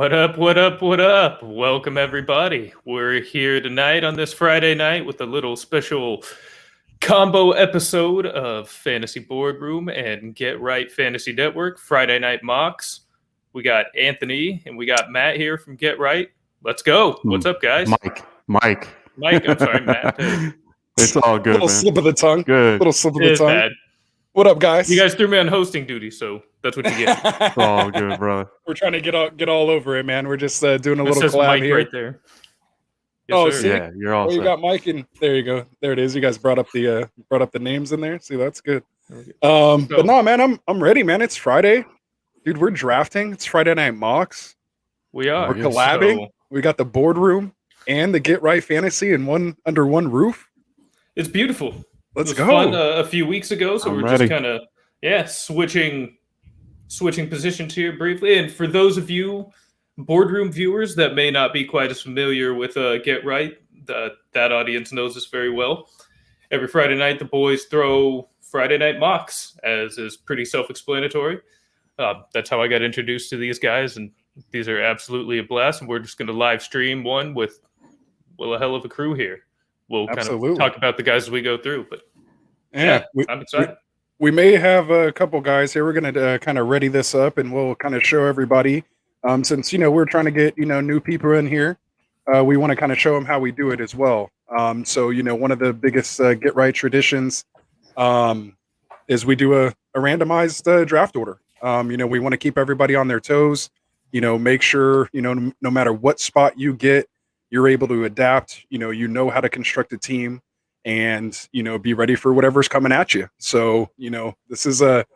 What up, what up, what up? Welcome, everybody. We're here tonight on this Friday night with a little special combo episode of Fantasy Boardroom and Get Right Fantasy Network, Friday Night Mocks. We got Anthony and we got Matt here from Get Right. Let's go. What's up, guys? Mike. I'm sorry, Matt. Hey. It's all good, little man. slip of the tongue. Good. Little slip of It the is tongue. bad. What up, guys? You guys threw me on hosting duty, so that's what you get. It's all good, brother. We're trying to get all over it, man. We're just doing a It little says collab Mike here. right there. Yes, Oh, sir. see? Yeah, you're all Oh, you set. got Mike and there you go. There it is. You guys brought up the names in there. See, that's good. So- But no, man, I'm ready, man. It's Friday, dude. We're drafting. It's Friday Night Mocks. We are. We're collabing. So We got the boardroom and the Get Right Fantasy in under one roof. it's beautiful. Let's It was go. fun a few weeks ago, so I'm we're ready. just kind of switching positions here briefly. And for those of you boardroom viewers that may not be quite as familiar with Get Right, that audience knows us very well. Every Friday night, the boys throw Friday Night Mocks, as is pretty self-explanatory. That's how I got introduced to these guys, and these are absolutely a blast. And we're just going to live stream one with, well, a hell of a crew here. We'll kind Absolutely. of talk about the guys as we go through, but Yeah, I'm excited. we may have a couple guys here. We're going to kind of ready this up, and we'll kind of show everybody. Since we're trying to get new people in here, we want to kind of show them how we do it as well. So one of the biggest Get Right traditions is we do a randomized draft order. We want to keep everybody on their toes. Make sure no matter what spot you get, you're able to adapt. You know how to construct a team. And be ready for whatever's coming at you. So this is what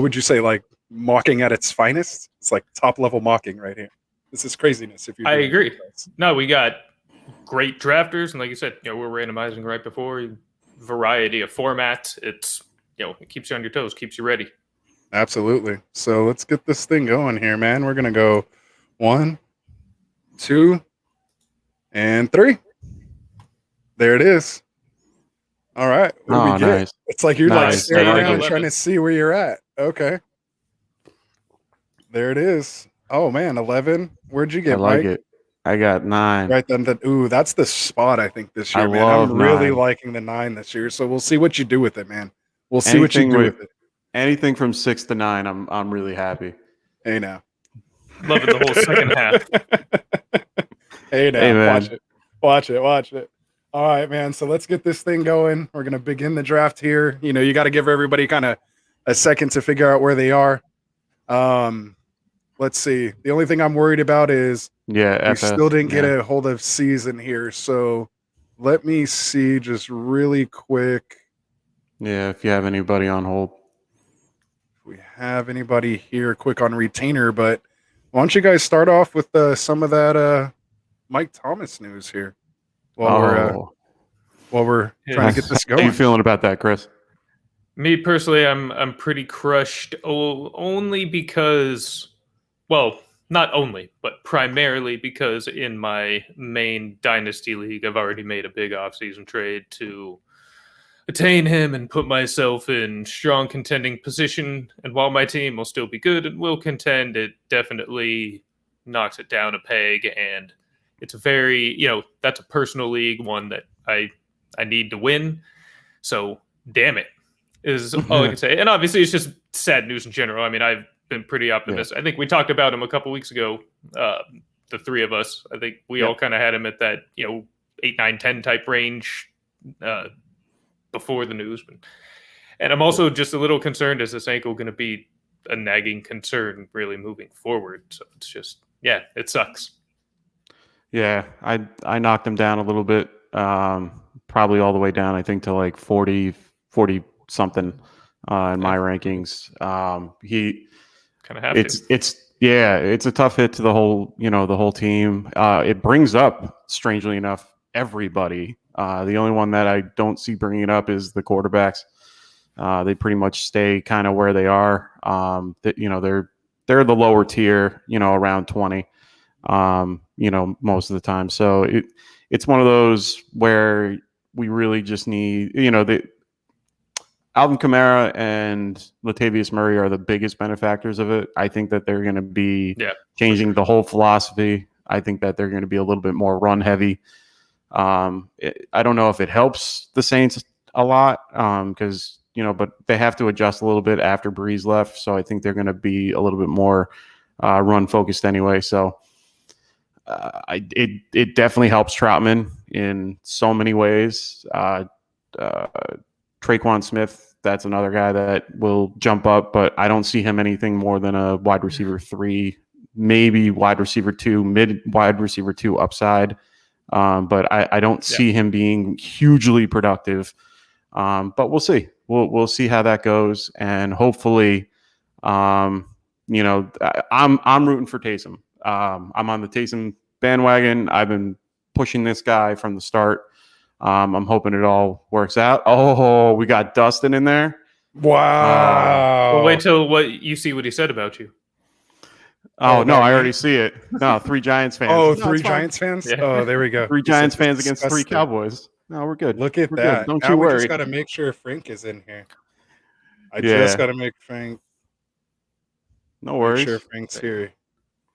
would you say, like mocking at its finest? It's like top level mocking right here. This is craziness. If you, I agree. No, we got great drafters, and like you said, we're randomizing right before. Variety of formats. It's it keeps you on your toes, keeps you ready. Absolutely. So let's get this thing going here, man. We're gonna go 1, 2, and 3. There it is. All right. What do we get? Nice. It's like you're like Nice. staring I like around it. trying to see where you're at. Okay. There it is. Oh man, 11. Where'd you I get, like Mike? it. I got 9. Right then. Ooh, that's the spot I think this year, I man. love I'm really 9. liking the 9 this year. So we'll see what you do with it, man. We'll see what you Anything do with- with it. Anything from 6 to 9, I'm really happy. Hey now. Loving the whole second half. Hey now. Hey, man. Watch it. All right, man. So let's get this thing going. We're gonna begin the draft here. You got to give everybody kind of a second to figure out where they are. Let's see. The only thing I'm worried about is Yeah, we FS, still didn't get yeah. a hold of season here. So let me see just really quick Yeah, if you have anybody on hold. if we have anybody here quick on retainer. But why don't you guys start off with some of that Mike Thomas news here while we're trying to get this How you going. feeling about that, Chris? Me personally, I'm pretty crushed. Only because, well, not only, but primarily because in my main dynasty league, I've already made a big offseason trade to attain him and put myself in strong contending position. And while my team will still be good and will contend, it definitely knocks it down a peg. And it's a very, that's a personal league, one that I need to win. So damn it is all I can say. And obviously it's just sad news in general. I mean, I've been pretty optimistic. I think we talked about him a couple weeks ago. The three of us, I think we all kind of had him at that, 8, 9, 10 type range before the news. And I'm also just a little concerned, is this ankle going to be a nagging concern really moving forward? So it's just, it sucks. Yeah, I knocked him down a little bit, probably all the way down, I think, to like 40 something in my rankings. He Kind of have it's a tough hit to the whole team. It brings up, strangely enough, everybody. The only one that I don't see bringing it up is the quarterbacks. They pretty much stay kind of where they are. They're the lower tier, around 20. Most of the time. So it's one of those where we really just need, Alvin Kamara and Latavius Murray are the biggest benefactors of it. I think that they're going to be changing the whole philosophy. I think that they're going to be a little bit more run heavy. I don't know if it helps the Saints a lot because, but they have to adjust a little bit after Breeze left. So I think they're going to be a little bit more run focused anyway. So it definitely helps Troutman in so many ways. Traquan Smith, that's another guy that will jump up, but I don't see him anything more than a wide receiver 3, maybe wide receiver 2, mid wide receiver 2 upside. But I don't see him being hugely productive. But we'll see. We'll see how that goes, and hopefully, I'm rooting for Taysom. I'm on the Taysom bandwagon. I've been pushing this guy from the start. I'm hoping it all works out. Oh, we got Dustin in there. Wow. Well, wait till you see what he said about you. Oh, no, I already see it. No, 3 Giants fans. Oh, no, 3 Giants fans? Yeah. Oh, there we go. 3 Giants fans against 3 Cowboys. No, we're good. Look at we're that. Good. Don't now you worry. We just got to make sure Frank is in here. I just got to make Frank. No worries. Make sure Frank's here.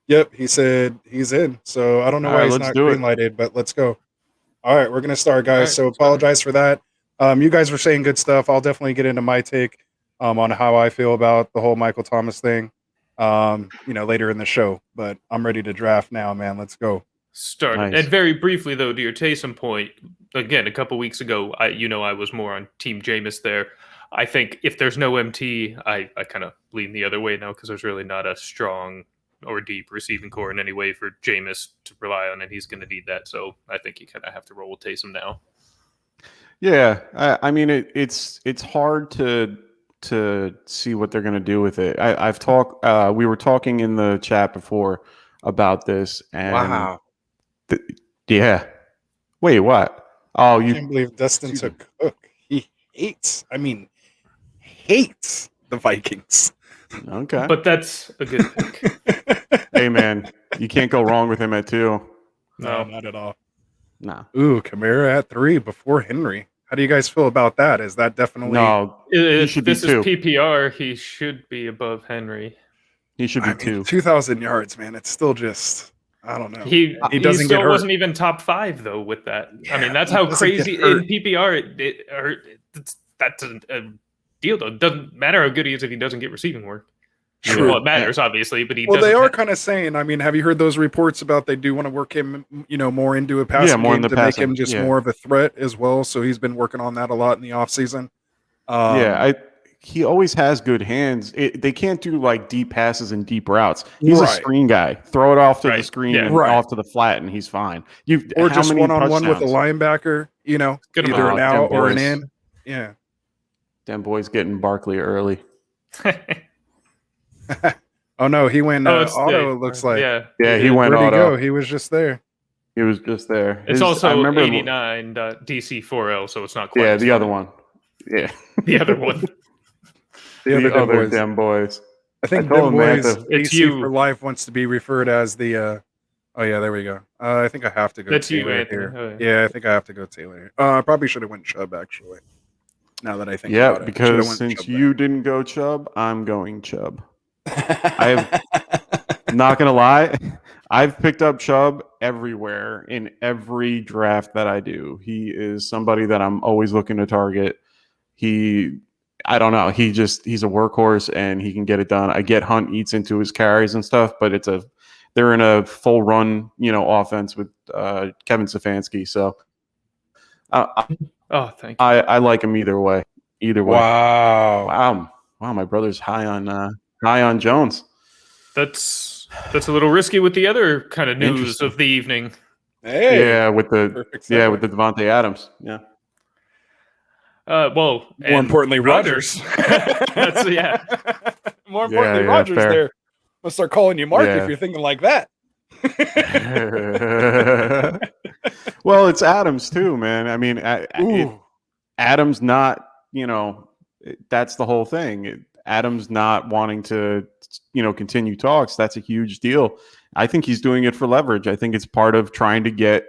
Yep, he said he's in. So I don't know why he's not green lighted, but let's go. All right, we're going to start, guys. Right, so apologize for that. You guys were saying good stuff. I'll definitely get into my take on how I feel about the whole Michael Thomas thing, later in the show. But I'm ready to draft now, man. Let's go. Start. Nice. And very briefly, though, to your Taysom point, again, a couple weeks ago, I was more on Team Jameis there. I think if there's no MT, I kind of lean the other way now because there's really not a strong or deep receiving core in any way for Jameis to rely on, and he's going to need that. So I think you kind of have to roll with Taysom now. Yeah, I mean it's hard to see what they're going to do with it. I've talked. We were talking in the chat before about this, and wow, yeah. Wait, what? Oh, I can't believe Dustin took Cook. He hates the Vikings. Okay, but that's a good pick. Hey, man, you can't go wrong with him at 2. No, not at all. No. Ooh, Kamara at 3 before Henry. How do you guys feel about that? Is that definitely no? If this is PPR, he should be above Henry. He should be 2. 2,000 yards, man. It's still just I don't know. He doesn't still wasn't even top 5 though with that. Yeah, I mean, that's how crazy in PPR that's a deal though. It doesn't matter how good he is if he doesn't get receiving work. True. Well, it matters obviously, but they are kind of saying. I mean, have you heard those reports about they do want to work him, more into a passing game to make him just more of a threat as well? So he's been working on that a lot in the offseason. He always has good hands. They can't do like deep passes and deep routes. He's a screen guy. Throw it off to the screen and off to the flat, and he's fine. Or just one-on-one with a linebacker. Either an out or an in. Yeah. Damn boy's getting Barkley early. Oh no, he went auto. It looks like he went auto. Go? He was just there. He was just there. It's also 89 DC4L, so it's not quite. Yeah, the other one. Yeah, the other one. the other damn boys. I think them boys. DC for life wants to be referred as the. Oh yeah, there we go. I think I have to go. That's Taylor you, here. Oh, yeah, I think I have to go Taylor. I probably should have went Chubb actually. Now that I think about it. Because since you didn't go Chubb, I'm going Chubb. I'm not gonna lie, I've picked up Chubb everywhere in every draft that I do. He is somebody that I'm always looking to target. I don't know, he's a workhorse and he can get it done. I get Hunt eats into his carries and stuff, but they're in a full run, offense with Kevin Stefanski. So thank you. I like him either way. Wow. My brother's high on Jones. That's a little risky with the other kind of news of the evening. Hey, with the Devontae Adams. Yeah. More importantly, Rodgers. That's More importantly, Rodgers. Fair. There, I'll start calling you Mark if you're thinking like that. Well, it's Adams too, man. I mean, Adams not. That's the whole thing. Adams not wanting to, continue talks. That's a huge deal. I think he's doing it for leverage. I think it's part of trying to get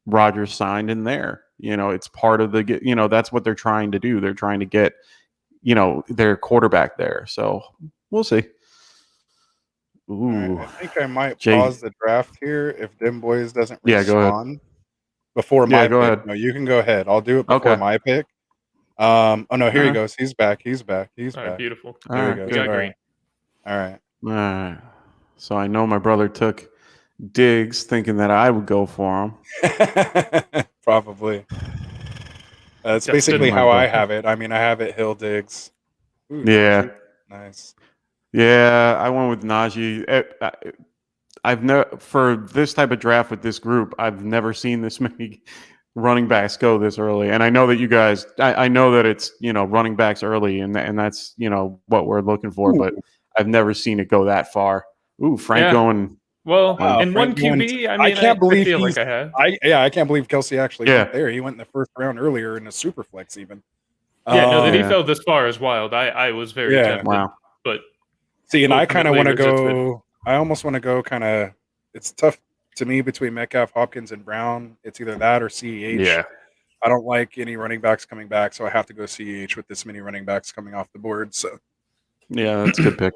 Rodgers signed in there. It's part of that's what they're trying to do. They're trying to get their quarterback there. So we'll see. Ooh, right, I think I might Jay. pause the draft here if Dim Boys doesn't Yeah, go ahead. respond before my go pick. ahead. No, you can go ahead. I'll do it before Okay. my pick. Oh no, here he Alright. goes. He's back. He's back. He's All right, back. beautiful. There he Alright, goes. We got All green. right. All right. All right. So I know my brother took Diggs thinking that I would go for him. Probably. That's Destin. basically My how I brother. have it. I mean, I have it Hill Diggs. Ooh, Yeah. Najee. Nice. Yeah, I went with Najee. I've never, for this type of draft with this group, I've never seen this many running backs go this early. And I know that you guys, I know that it's running backs early, and that's what we're looking for. Ooh. But I've never seen it go that far. Ooh, Frank Yeah. going. Well, Wow, in one Frank going QB, I I mean, can't believe feel he's- like I have. I can't believe Kelsey actually Yeah. went there. He went in the first round earlier in a super flex even. Yeah, no, that he Yeah. fell this far is wild. I was very Yeah. tempted, Wow. but See, and I kind of want to ultimately go. I almost want to go kind of. It's tough to me between Metcalf, Hopkins, and Brown. It's either that or CEH. Yeah. I don't like any running backs coming back, so I have to go CEH with this many running backs coming off the board. So Yeah, that's a good pick.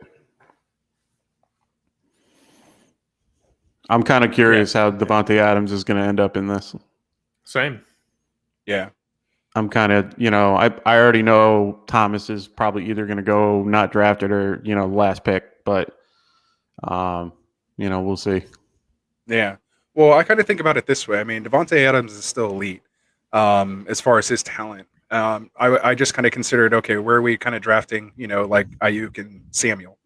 I'm kind of curious how Devontae Adams is going to end up in this. same. yeah, I'm kind of, I already know Thomas is probably either going to go not drafted or, last pick, but, we'll see. yeah. Well, I kind of think about it this way. I mean, Devontae Adams is still elite as far as his talent. I just kind of considered, okay, where are we kind of drafting? Like Ayuk and Samuel.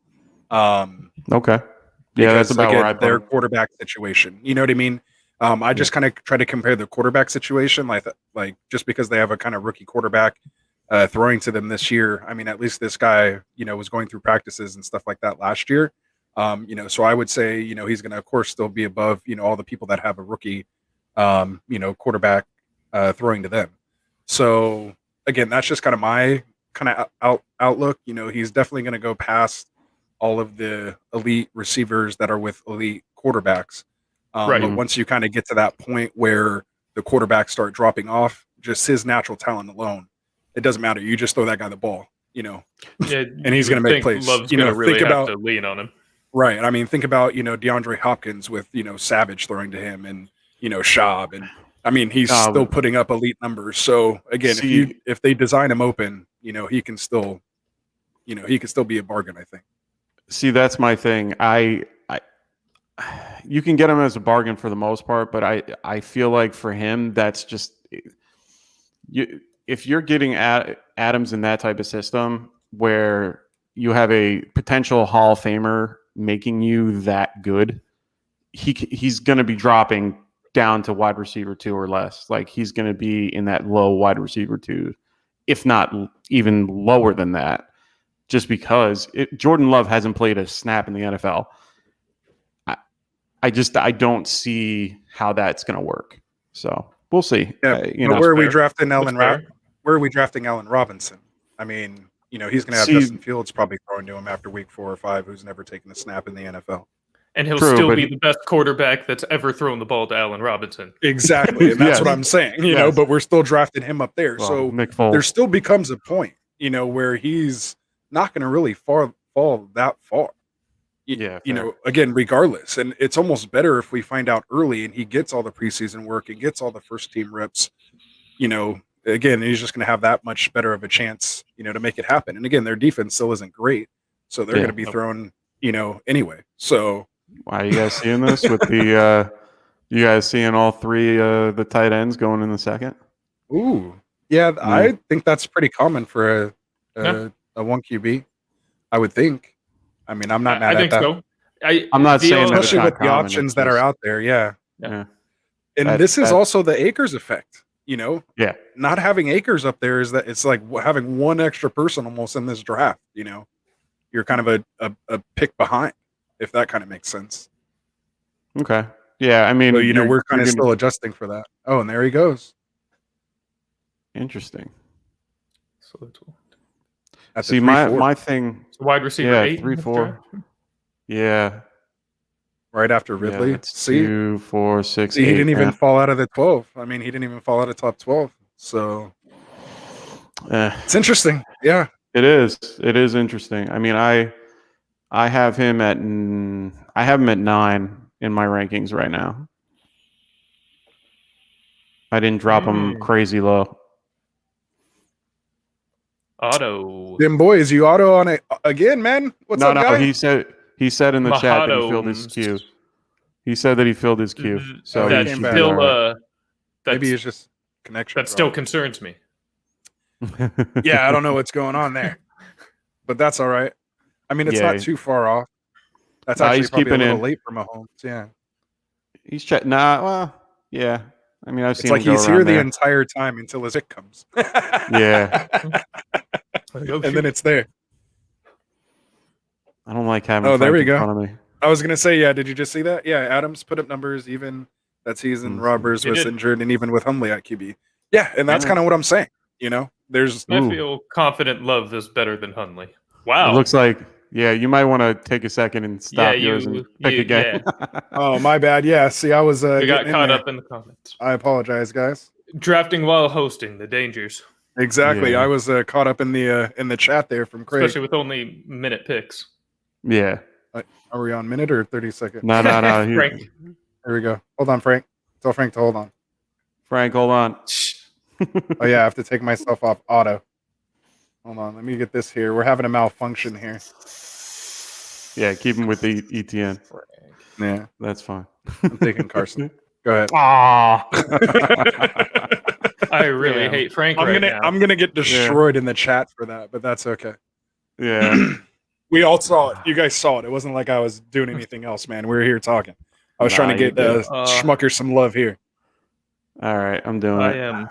Okay. Yeah, that's Because about again, where I put their him. quarterback situation. You know what I mean? I just kind of try to compare the quarterback situation, like just because they have a kind of rookie quarterback throwing to them this year. I mean, at least this guy, was going through practices and stuff like that last year. So I would say, he's going to, of course, still be above, all the people that have a rookie, quarterback throwing to them. So again, that's just kind of my kind of outlook. He's definitely going to go past all of the elite receivers that are with elite quarterbacks. Right. But once you kind of get to that point where the quarterbacks start dropping off, just his natural talent alone, it doesn't matter. You just throw that guy the ball, Yeah, and he's going to make plays. Love's going to really think have about to lean on him. right. I mean, think about DeAndre Hopkins with Savage throwing to him, and Schaub, and I mean he's still putting up elite numbers. So again, if they design him open, he can still, he can still be a bargain. I think. See, that's my thing. You can get him as a bargain for the most part, but I feel like for him, that's just if you're getting Adams in that type of system where you have a potential Hall of Famer making you that good, he's going to be dropping down to wide receiver 2 or less. Like he's going to be in that low wide receiver 2, if not even lower than that. Just because Jordan Love hasn't played a snap in the NFL. I don't see how that's going to work. So we'll see. Yeah, but where are we drafting Allen? Where are we drafting Allen Robinson? I mean, he's going to have Justin Fields probably throwing to him after week 4 or 5, who's never taken a snap in the NFL. And he'll still be the best quarterback that's ever thrown the ball to Allen Robinson. Exactly, and that's what I'm saying. But we're still drafting him up there. Well, so there still becomes a point, where he's not going to really fall that far. Yeah, again, regardless. And it's almost better if we find out early and he gets all the preseason work and gets all the first team reps, again, he's just going to have that much better of a chance, to make it happen. And again, their defense still isn't great. So they're going to be thrown, anyway. So why are you guys seeing this with the, you guys seeing all 3 the tight ends going in the second? Ooh, yeah. I think that's pretty common for a 1 QB. I would think. I mean, I'm not mad at that. So. I'm not saying that, especially with the options that are out there. Yeah. And this is also the Akers effect. Yeah. Not having Akers up there is that it's like having one extra person almost in this draft. You're kind of a pick behind, if that kind of makes sense. Okay. Yeah. I mean, so, we're kind of still adjusting for that. Oh, and there he goes. Interesting. So that's cool. See, my thing. So wide receiver 8, 3-4. Yeah. Right after Ridley. Yeah, 2, 4, 6. See, 8, he didn't even fall out of the 12. I mean, he didn't even fall out of top 12. So it's interesting. Yeah. It is. It is interesting. I mean, I have him at 9 in my rankings right now. I didn't drop him crazy low. Auto. Them boys, you auto on it again, man. What's up, guy? He said in the chat that he filled his Mahado. queue. He said that he filled his queue. So he That's came back. still Maybe it's just connection. that still concerns me. Yeah, I don't know what's going on there, but that's all right. I mean, it's not too far off. That's actually he's probably a keeping little in. late for Mahomes. Yeah, He's checking. Well, yeah. I mean, I've it's seen like him go he's here around the there. entire time until his pick comes. Yeah. And then it's there. I don't like having there Frank we in go. front of me. I was gonna say, yeah. Did you just see that? Yeah, Adams put up numbers even that season. Robbers was injured, and even with Humley at QB. Yeah, and that's kind of what I'm saying. You know, there's. I feel confident Love is better than Hundley. Wow. It looks like, you might want to take a second and stop yours and pick again. Yeah. Oh, my bad. Yeah, see, I was. You got caught up in the comments. I apologize, guys. Drafting while hosting, the dangers. Exactly. Yeah. I was caught up in the chat there from Craig. Especially with only minute picks. Yeah. Are we on minute or 30 seconds? No. Frank. Here we go. Hold on, Frank. Tell Frank to hold on. Frank, hold on. Oh, yeah, I have to take myself off auto. Hold on. Let me get this here. We're having a malfunction here. Yeah, keep him with the ETN. Yeah. That's fine. I'm taking Carson. Go ahead. I really hate Frank now. I'm gonna get destroyed in the chat for that, but that's okay. Yeah. We all saw it. You guys saw it. It wasn't like I was doing anything else, man. We were here talking. I was trying to get Schmucker some love here. All right, I'm doing it.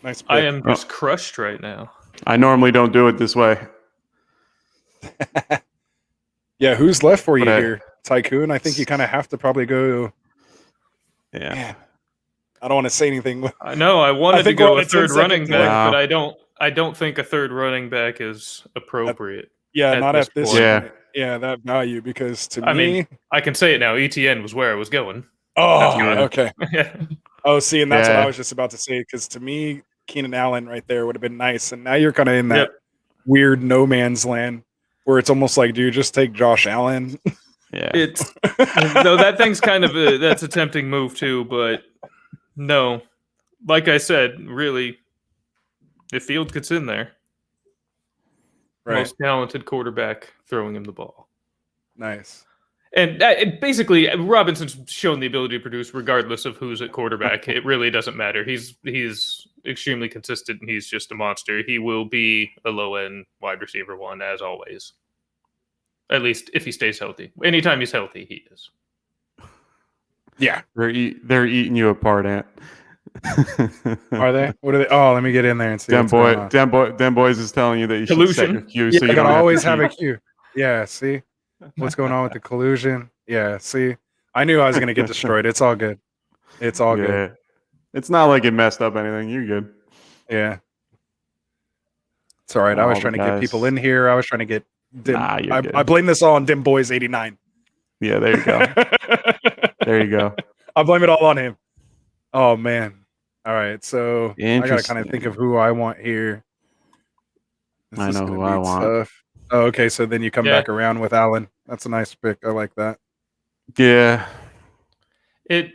Nice pick. I am just crushed right now. I normally don't do it this way. Yeah, who's left for you here? Tycoon? I think you kind of have to probably go. Yeah. Man, I don't want to say anything. I know. I wanted to go a third running back, No. but I don't think a third running back is appropriate. Yeah, not at this point. point. Yeah, that value, because to me... I mean, I can say it now. ETN was where I was going. Oh, okay. Yeah. Oh, see, and that's what I was just about to say, because to me, Keenan Allen right there would have been nice, and now you're kind of in that weird no man's land where it's almost like, do you just take Josh Allen? Yeah. It's no, that thing's kind of that's a tempting move too, but no. Like I said, really, if Fields gets in there, most talented quarterback throwing him the ball. Nice. And basically, Robinson's shown the ability to produce regardless of who's at quarterback. It really doesn't matter. He's extremely consistent, and he's just a monster. He will be a low-end wide receiver one, as always. At least if he stays healthy. Anytime he's healthy, he is. Yeah. They're eating you apart, Ant. Are they? What are they? Oh, let me get in there and see. Them boys is telling you that you should set your queue. Yeah, so you you gotta don't always have have a queue. Yeah, see what's going on with the collusion. Yeah, see, I knew I was gonna get destroyed. It's all good. It's all good. It's not like it messed up anything. You're good. Yeah, it's all right. I was trying to get people in here. I was trying to get Dim. Nah, I blame this all on Dim Boys 89. Yeah, there you go. There you go. I blame it all on him. Oh man. All right, so I gotta kind of think of who I want here. I know who I want. Tough. Oh, okay. So then you come back around with Allen. That's a nice pick. I like that. Yeah. It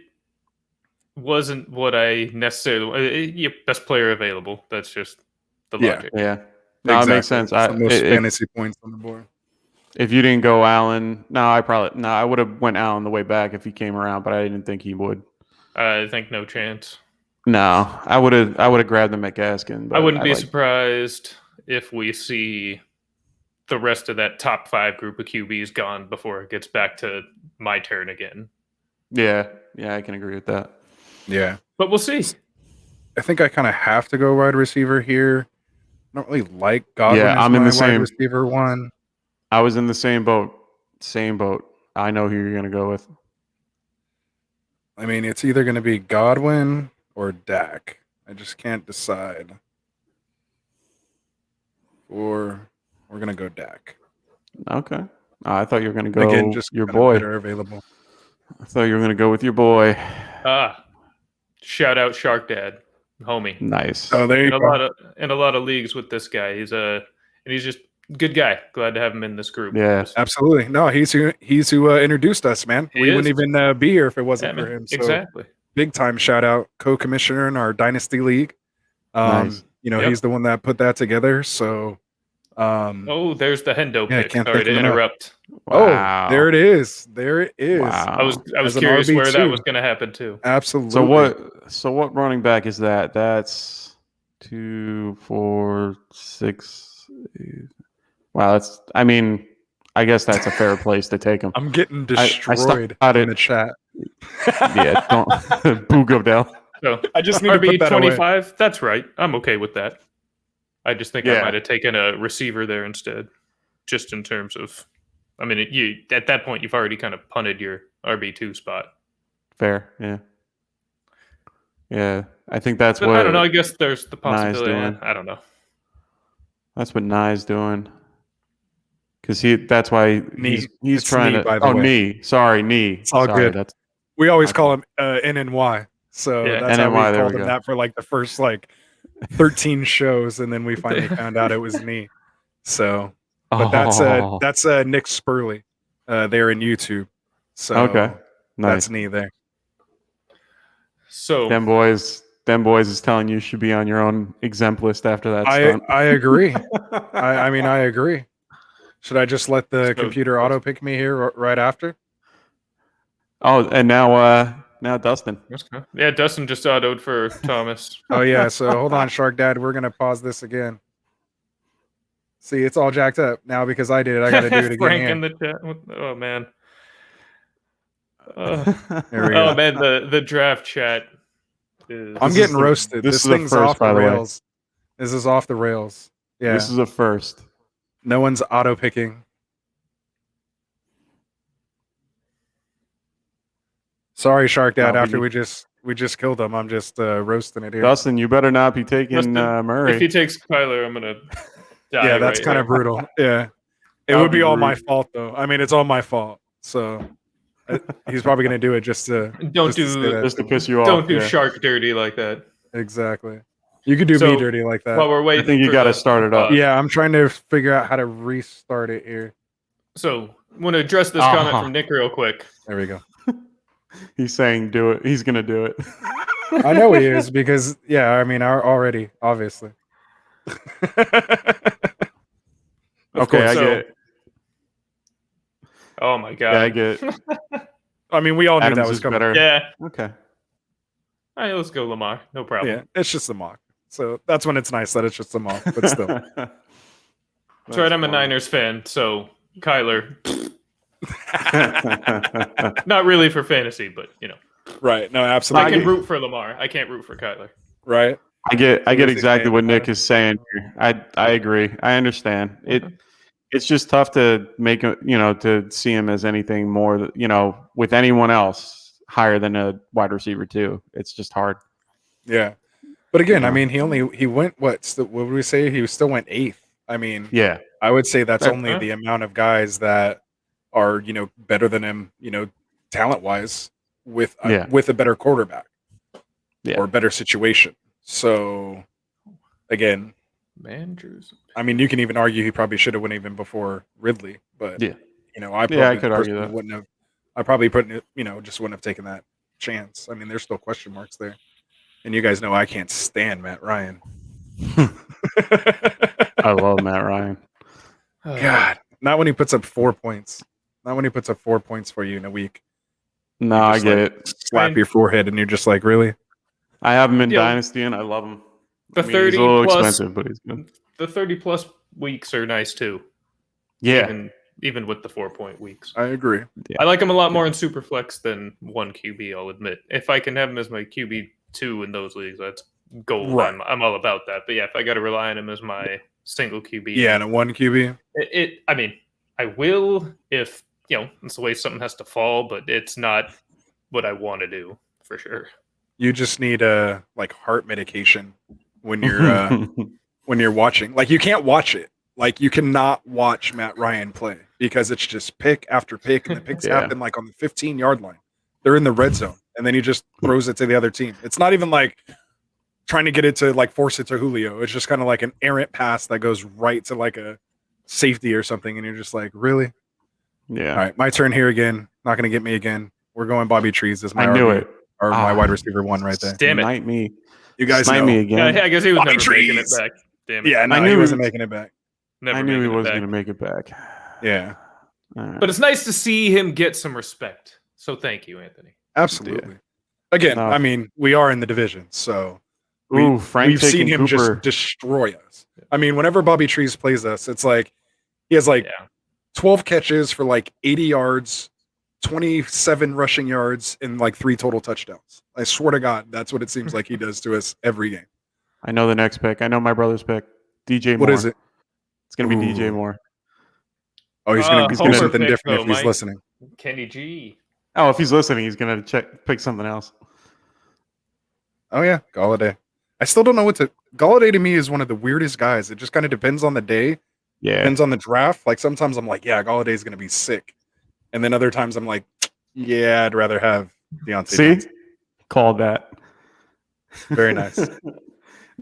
wasn't what I necessarily best player available. That's just the logic. Yeah. No, it makes sense. The most fantasy points on the board. If you didn't go Allen, I would have went Allen the way back if he came around, but I didn't think he would. I think no chance. No, I would have grabbed him at Gaskin. But I wouldn't be surprised if we see the rest of that top 5 group of QBs gone before it gets back to my turn again. Yeah, I can agree with that. Yeah, but we'll see. I think I kind of have to go wide receiver here. I don't really like Godwin. Yeah, I'm in the same wide receiver one. I was in the same boat. I know who you're going to go with. I mean, it's either going to be Godwin or Dak. I just can't decide. Or we're going to go Dak. Okay. I thought you were going to go again, just your boy. That are available. I thought you were going to go with your boy. Shout out Shark Dad. homie. Nice. Oh, there you go. In a lot of leagues with this guy. He's just a good guy. Glad to have him in this group. Yeah. Absolutely. No, he's who introduced us, man. He we is. wouldn't even be here if it wasn't Yeah, for man. him. So Exactly. big time shout out, co-commissioner in our Dynasty League. Nice. Yep. He's the one that put that together. So Oh, there's the Hendo Yeah, pick. can't Sorry think to of enough. interrupt. Wow. there it is. There it is. Wow. I was As an curious where that RB2. was going to happen too. Absolutely. So what running back is that? That's 2, 4, 6. Wow, I guess that's a fair place to take him. I'm getting I destroyed started- in the chat. Yeah, don't Boo Godell. So I just need to RB put that away. 25. That's right. I'm okay with that. I just think I Yeah. might have taken a receiver there instead, just in terms of. I mean, you at that point you've already kind of punted your RB2 spot. Fair, yeah. Yeah, I think that's But what I don't know. I guess there's the Nye's possibility. doing. I don't know. That's what Nye's doing. Because that's why he's It's trying knee, to. by the Oh, way. knee. Sorry, knee. It's all Sorry, good. That's We always Okay. call him NNY. So Yeah. that's how NNY, we there called we him go. that for like the first 13 shows, and then we finally found out it was knee. So, but that's Nick Spurley there in YouTube. So Okay. Nice. that's knee there. So Them boys is telling you should be on your own exempt list after that stunt. I agree. I mean, I agree. Should I just let the So- computer auto pick me here right after? Oh, and now Dustin. yeah, Dustin just autoed for Thomas. Oh yeah. So hold on, Shark Dad. We're gonna pause this again. See, it's all jacked up now because I did it. I got to do it again. Frank Here. in the chat. Oh man. There we Oh go. man, the draft chat. I'm getting roasted. this This is a thing's first, off by the the way. rails. This is off the rails. Yeah. This is a first. No one's auto picking. Sorry, Shark Dad. No, After we just killed him, I'm just roasting it here. Dustin, you better not be taking Dustin, Murray. If he takes Kyler, I'm gonna die. Yeah, that's right kind there. of brutal. Yeah, it That would would be be all my rude. fault though. I mean, it's all my fault. So he's probably gonna do it just to Don't just to say do- that just to me. piss you off. Don't do yeah. Shark dirty like that. Exactly. You could do So, me dirty like that. While we're I waiting, think you for got to the- start it up. Yeah, I'm trying to figure out how to restart it here. So, I want to address this comment from Nick real quick. There we go. He's saying do it. He's gonna do it. I know he is because I mean, already obviously. Okay, I So- get it. Oh my god. Yeah, I get it. I mean, we all knew Adams that was is coming. better. Yeah. Okay. All right, let's go, Lamar. No problem. Yeah, it's just a mock. So that's when it's nice that it's just a mock, but still. That's right. I'm a Niners fan, so Kyler, not really for fantasy, but Right. No, I absolutely. can root for Lamar. I can't root for Kyler. Right. I get Who is it, exactly man? what Nick is saying here. I agree. I understand. It's just tough to make to see him as anything more with anyone else higher than a wide receiver too. It's just hard. Yeah. But again, Yeah. I mean, he went what would we say? He still went 8th. I mean, Yeah. I would say that's That- only the amount of guys that are better than him, talent wise, with a better quarterback or a better situation. So again, Mandrews. I mean, you can even argue he probably should have went even before Ridley, but Yeah. I probably I could argue personally that. wouldn't have. I probably just wouldn't have taken that chance. I mean, there's still question marks there, and you guys know I can't stand Matt Ryan. I love Matt Ryan. God, not when he puts up 4 points. Not when he puts up 4 points for you in a week. No, You I just, get like, it. Slap your forehead, and you're just like, really? I have him in Yeah. Dynasty, and I love him. The I mean, 30 he's a little plus, expensive, but he's good. the 30+ weeks are nice too. Yeah, Even with the 4-point weeks. I agree. I like him a lot more in Superflex than one QB. I'll admit. If I can have him as my QB2 in those leagues, that's gold. Right. I'm all about that. But yeah, if I got to rely on him as my single QB, Yeah, and a 1 QB. I mean, I will if it's the way something has to fall, but it's not what I want to do for sure. You just need like heart medication when you're when you're watching. Like you can't watch it. Like you cannot watch Matt Ryan play because it's just pick after pick, and the picks Yeah. happen like on the 15-yard line. They're in the red zone, and then he just throws it to the other team. It's not even like trying to get it to like force it to Julio. It's just kind of like an errant pass that goes right to like a safety or something, and you're just like, really? Yeah. All right, my turn here again. Not going to get me again. We're going Bobby Trees as my I knew RB, it. or my wide receiver one right there. Damn it. Snipe me. You guys Snipe know. me again. Yeah, I guess he was Bobby never making it Trees! back. Damn it. Yeah, no, I knew he wasn't he- making it back. Never I knew he making it was back. going to make it back. Yeah, All right. But it's nice to see him get some respect. So thank you, Anthony. absolutely. Again, No. I mean, we are in the division, so Ooh, Frank we've seen taking him Cooper. just destroy us. I mean, whenever Bobby Trees plays us, it's like he has like Yeah. 12 catches for like 80 yards, 27 rushing yards, and like 3 total touchdowns. I swear to God, that's what it seems like he does to us every game. I know the next pick. I know my brother's pick. DJ What Moore. is it? It's going to be DJ Ooh. Moore. Oh, he's going to do Homer something pick, different though, if he's Mike. listening. Kenny G. Oh, if he's listening, he's going to pick something else. Oh yeah, Galladay. I still don't know what to. Galladay to me is one of the weirdest guys. It just kind of depends on the day, Yeah. depends on the draft. Like sometimes I'm like, yeah, Galladay is going to be sick, and then other times I'm like, yeah, I'd rather have Deontay. See? Johnson. Called that. Very nice.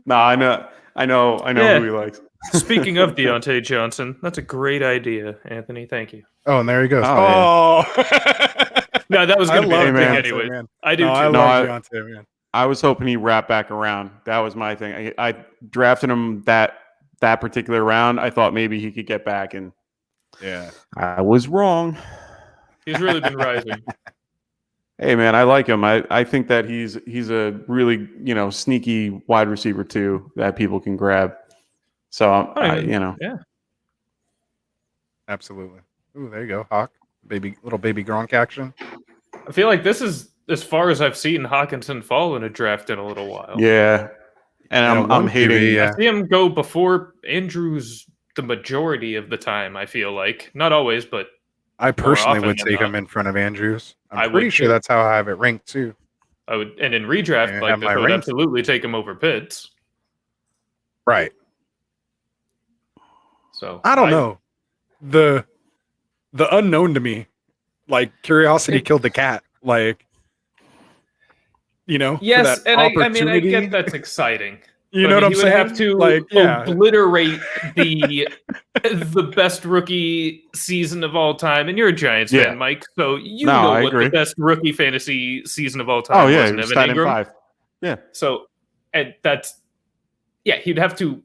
No, I know Yeah. who he likes. Speaking of Deontay Johnson, that's a great idea, Anthony. Thank you. Oh, and there he goes. Oh, No, that was I going to be love a man. pick Deontay, anyways. man. I do No, too. I No, love I- Deontay, man. I was hoping he'd wrap back around. That was my thing. I drafted him that particular round. I thought maybe he could get back, and Yeah. I was wrong. He's really been rising. Hey man, I like him. I think that he's a really sneaky wide receiver too that people can grab. So Yeah. Absolutely. Ooh, there you go. Hawk. Little baby Gronk action. I feel like this is as far as I've seen Hawkinson fall in a draft in a little while. yeah, and Yeah, I'm one hating. QB, yeah. I see him go before Andrews the majority of the time, I feel like. Not always, but I personally often would than take not. him in front of Andrews. I I'm pretty would sure too. that's how I have it ranked too. I would, and in redraft Yeah, like have this, my I would ranks. absolutely take him over Pitts. Right. So I don't know. The unknown to me, like curiosity killed the cat. Like, for Yes, that and I mean, I opportunity. get that's exciting. You But know I what I'm mean, he saying? would have to like, yeah, obliterate the best rookie season of all time. And you're a Giants Yeah. fan, Mike, so you No, know I what agree. the best rookie fantasy season of all time Oh yeah, was. he was Evan tied in Ingram. 5. Yeah. So, and that's he'd have to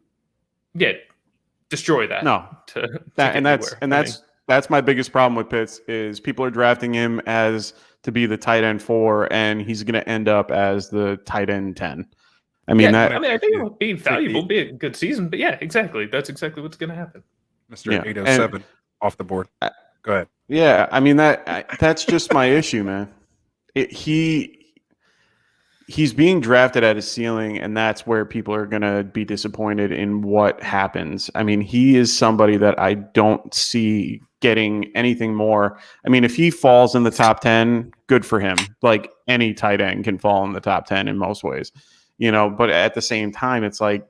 destroy that. No, to that get and anywhere. that's my biggest problem with Pitts is people are drafting him as to be the tight end 4, and he's going to end up as the tight end 10. I mean I think it would be valuable, be a good season, but yeah, exactly. That's exactly what's going to happen. Mr. Yeah, 807 off the board. Go ahead. Yeah, I mean that's just my issue, man. He's being drafted at his ceiling, and that's where people are going to be disappointed in what happens. I mean, he is somebody that I don't see getting anything more. I mean, if he falls in the top 10, good for him. Like any tight end can fall in the top 10 in most ways, but at the same time, it's like,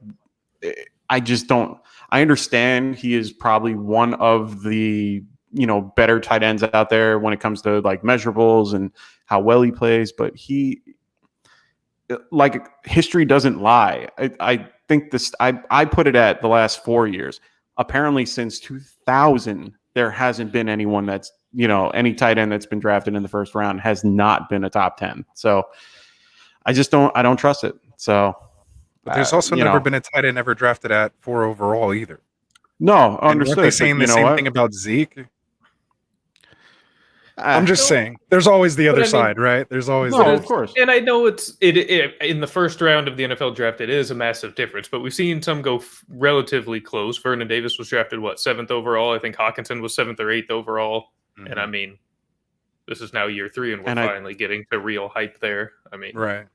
I just don't, I understand he is probably one of the, better tight ends out there when it comes to like measurables and how well he plays, but like history doesn't lie. I think this, I put it at the last 4 years. Apparently since 2000, there hasn't been anyone that's, any tight end that's been drafted in the first round has not been a top 10. So I don't trust it. So But there's also never been a tight end ever drafted at 4 overall either. No, And understood. weren't they saying the same thing about Zeke? I'm just saying, there's always the other side, right? There's always of course. And I know it in the first round of the NFL draft, it is a massive difference, but we've seen some go relatively close. Vernon Davis was drafted, 7th overall? I think Hawkinson was 7th or 8th overall. Mhm. And I mean, this is now year 3, and we're finally getting to real hype there. I mean, right.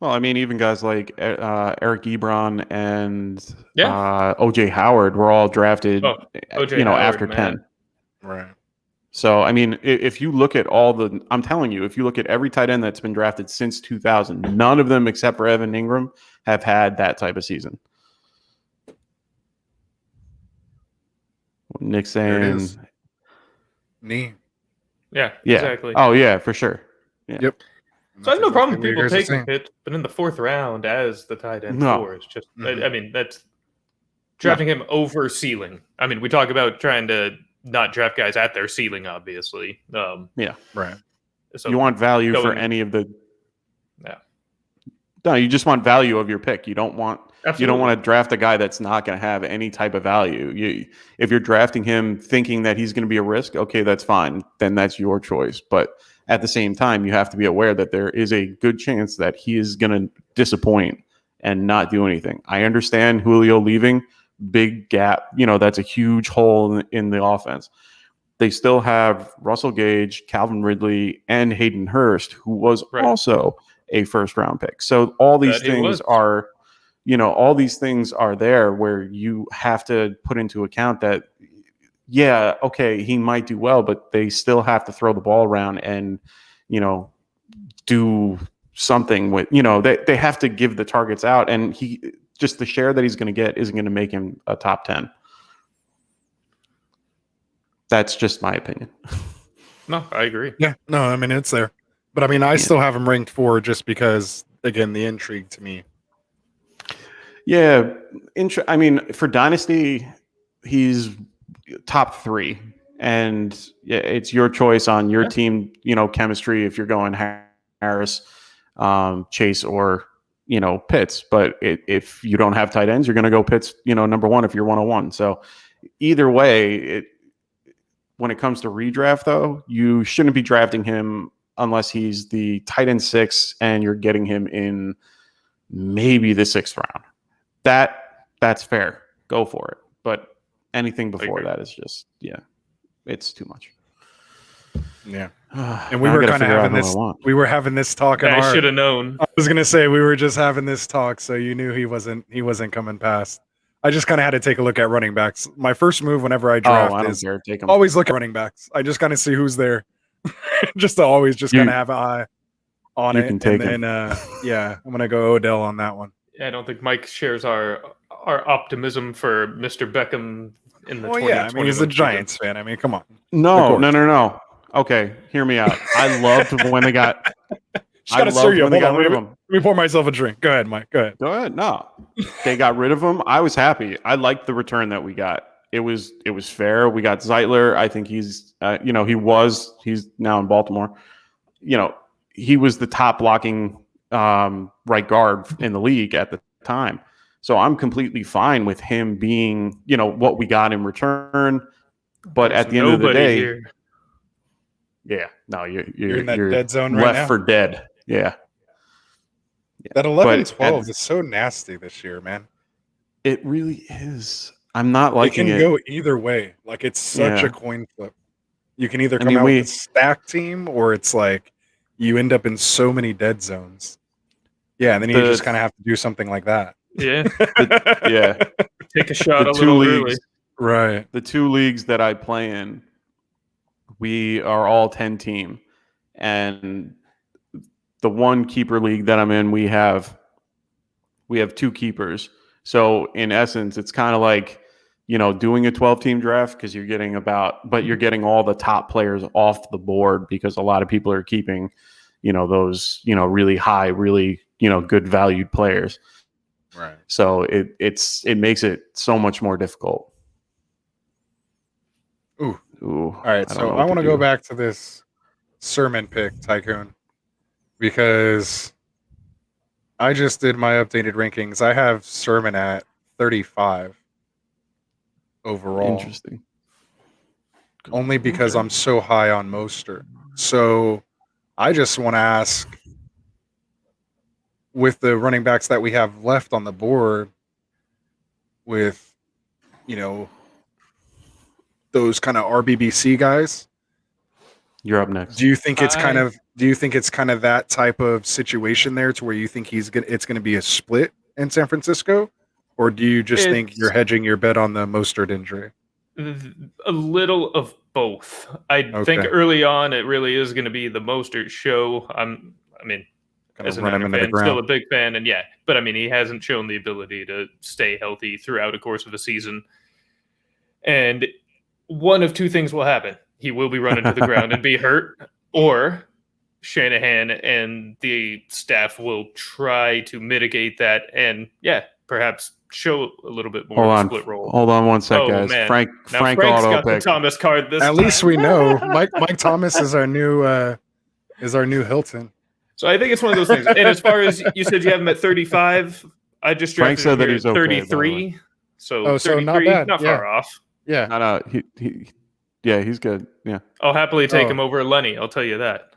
Well, I mean, even guys like Eric Ebron and OJ Howard were all drafted, OJ Howard, after man. 10. Right. So, I mean, if you look at I'm telling you, if you look at every tight end that's been drafted since 2000, none of them except for Evan Ingram have had that type of season. Nick's There it saying, is. Knee. Yeah, yeah, exactly. oh yeah, for sure. Yeah. Yep. So I have no problem with what you people guys are taking saying. Pitts, but in the 4th round as the tight end No. 4 is just. Mhm. I mean, that's drafting him over ceiling. I mean, we talk about trying to not draft guys at their ceiling, obviously. Right. So You want value for going- any of the. Yeah. No, you just want value of your pick. You don't want Absolutely. to draft a guy that's not going to have any type of value. If you're drafting him thinking that he's going to be a risk, okay, that's fine. Then that's your choice. But at the same time, you have to be aware that there is a good chance that he is going to disappoint and not do anything. I understand Julio leaving, big gap. That's a huge hole in the offense. They still have Russell Gage, Calvin Ridley, and Hayden Hurst, who was also a first-round pick. So all these things are, all these things are there where you have to put into account that, yeah, okay, he might do well, but they still have to throw the ball around and, do something with, they have to give the targets out, and just the share that he's going to get isn't going to make him a top 10. That's just my opinion. No, I agree. Yeah, no, I mean, it's there. But I mean, I still have him ranked 4 just because, again, the intrigue to me. Yeah. I mean, for Dynasty, he's top 3. And yeah, it's your choice on your team, chemistry, if you're going Harris, Chase, or, Pitts. But if you don't have tight ends, you're going to go Pitts, number 1 if you're 101. So either way, when it comes to redraft, though, you shouldn't be drafting him unless he's the tight end 6 and you're getting him in maybe the 6th round. That's fair. Go for it. But anything before that is just, it's too much. Yeah. And we were kind of having this. We were having this talk. I should have known. I was gonna say we were just having this talk, so you knew he wasn't coming past. I just kind of had to take a look at running backs. My first move whenever I draft is always look at running backs. I just kind of see who's there, just to always just kind of have an eye on it. And yeah, I'm gonna go Odell on that one. I don't think Mike shares our optimism for Mr. Beckham in the 2020 yeah, I mean, he's a Giants fan. I mean, come on. No. Okay, hear me out. I loved when they got. I loved when they got rid of him. Let me pour myself a drink. Go ahead, Mike. Go ahead. No, they got rid of him. I was happy. I liked the return that we got. It was fair. We got Zeitler. I think he's he's now in Baltimore. He was the top blocking right guard in the league at the time. So I'm completely fine with him being, what we got in return. But at the end of the day, you're in that dead zone right left now. for dead. Yeah. That 11-12 is so nasty this year, man. It really is. I'm not liking it. It can go either way. Like, it's such a coin flip. You can either come out with a stacked team, or it's like you end up in so many dead zones. Yeah, and then you just kind of have to do something like that. Yeah. Yeah. Take a shot a little early. Right. The 2 leagues that I play in, we are all 10 team. And the 1 keeper league that I'm in, we have 2 keepers. So in essence, it's kind of like, doing a 12-team draft, because you're getting all the top players off the board, because a lot of people are keeping, those, really high, really, good valued players. Right. So it makes it so much more difficult. Ooh. All right. So I want to go back to this Sermon pick, Tycoon, because I just did my updated rankings. I have Sermon at 35 overall. Interesting. Only because I'm so high on Mostert. So I just want to ask, with the running backs that we have left on the board, with, those kind of RBBC guys, you're up next. Do you think it's kind of that type of situation there, to where you think it's going to be a split in San Francisco, or do you just think you're hedging your bet on the Mostert injury? A little of both. I think early on it really is going to be the Mostert show. As a Niner fan, still a big fan, and but he hasn't shown the ability to stay healthy throughout a course of a season. And one of 2 things will happen: he will be run into the ground and be hurt, or Shanahan and the staff will try to mitigate that and, perhaps show a little bit more of a split roll. Hold on one sec, guys. Man. Frank Frank's auto got pick. the Thomas card this At time. least we know Mike Thomas is our new Hilton. So I think it's one of those things. And as far as you said, you have him at 35. I just Frank drafted said him that here he's at okay, 33. So so 33, not bad. not Yeah. far off. Yeah. No, he's good. Yeah. I'll happily take Oh. him over Lenny. I'll tell you that.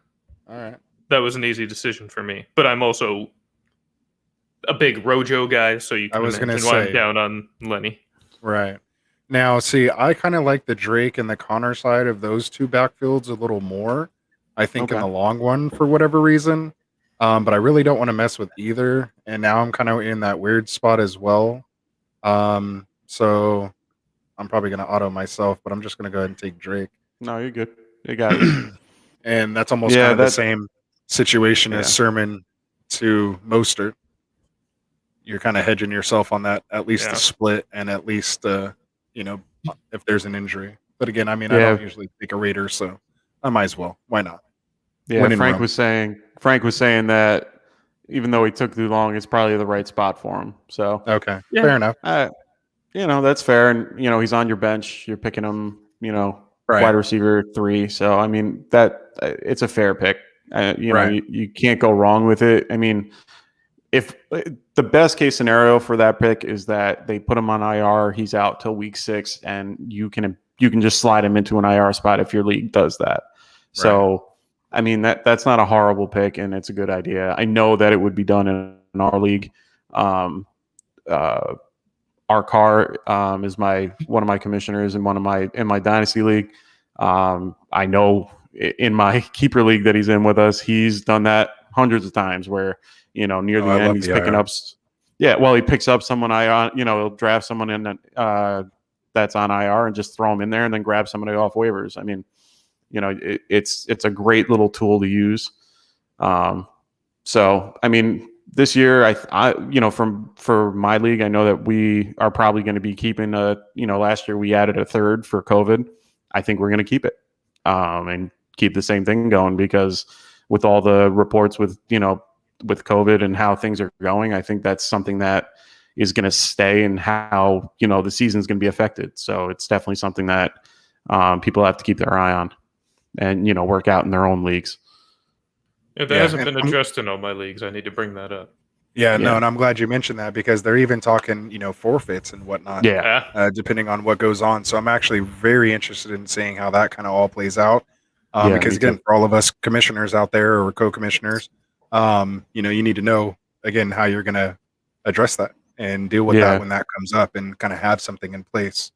All right. That was an easy decision for me. But I'm also a big Rojo guy, so you can imagine why I'm down on Lenny. Right. Now, see, I kind of like the Drake and the Connor side of those two backfields a little more, I think, in the long one for whatever reason. But I really don't want to mess with either. And now I'm kind of in that weird spot as well. So I'm probably going to auto myself, but I'm just going to go ahead and take Drake. No, you're good. You got it. And that's almost kind of the same situation as Sermon to Mostert. You're kind of hedging yourself on that, at least the split, and at least, if there's an injury. But again, I mean, I don't usually take a Raider, so I might as well. Why not? Yeah, Frank was saying that even though he took too long, it's probably the right spot for him. So okay, fair enough. That's fair, and he's on your bench. You're picking him, wide receiver 3. So I mean that it's a fair pick. You can't go wrong with it. I mean, if the best case scenario for that pick is that they put him on IR, he's out till week 6, and you can just slide him into an IR spot if your league does that. Right. So I mean that's not a horrible pick, and it's a good idea. I know that it would be done in our league. RCarr is one of my commissioners in my dynasty league. I know in my keeper league that he's in with us, he's done that hundreds of times where near the end he's picking up. Yeah, well, he picks up someone he'll draft someone in that's on IR and just throw him in there and then grab somebody off waivers. I mean, it's a great little tool to use. So I mean, this year, for my league, I know that we are probably going to be keeping last year we added a third for COVID. I think we're going to keep it and keep the same thing going, because with all the reports with COVID and how things are going, I think that's something that is going to stay, and how, the season is going to be affected. So it's definitely something that people have to keep their eye on and, work out in their own leagues. If that hasn't been addressed in all my leagues, I need to bring that up. Yeah, no, and I'm glad you mentioned that, because they're even talking, forfeits and whatnot. Yeah. Depending on what goes on. So I'm actually very interested in seeing how that kind of all plays out. Because again, for all of us commissioners out there or co-commissioners, you need to know again how you're going to address that and deal with that when that comes up, and kind of have something in place.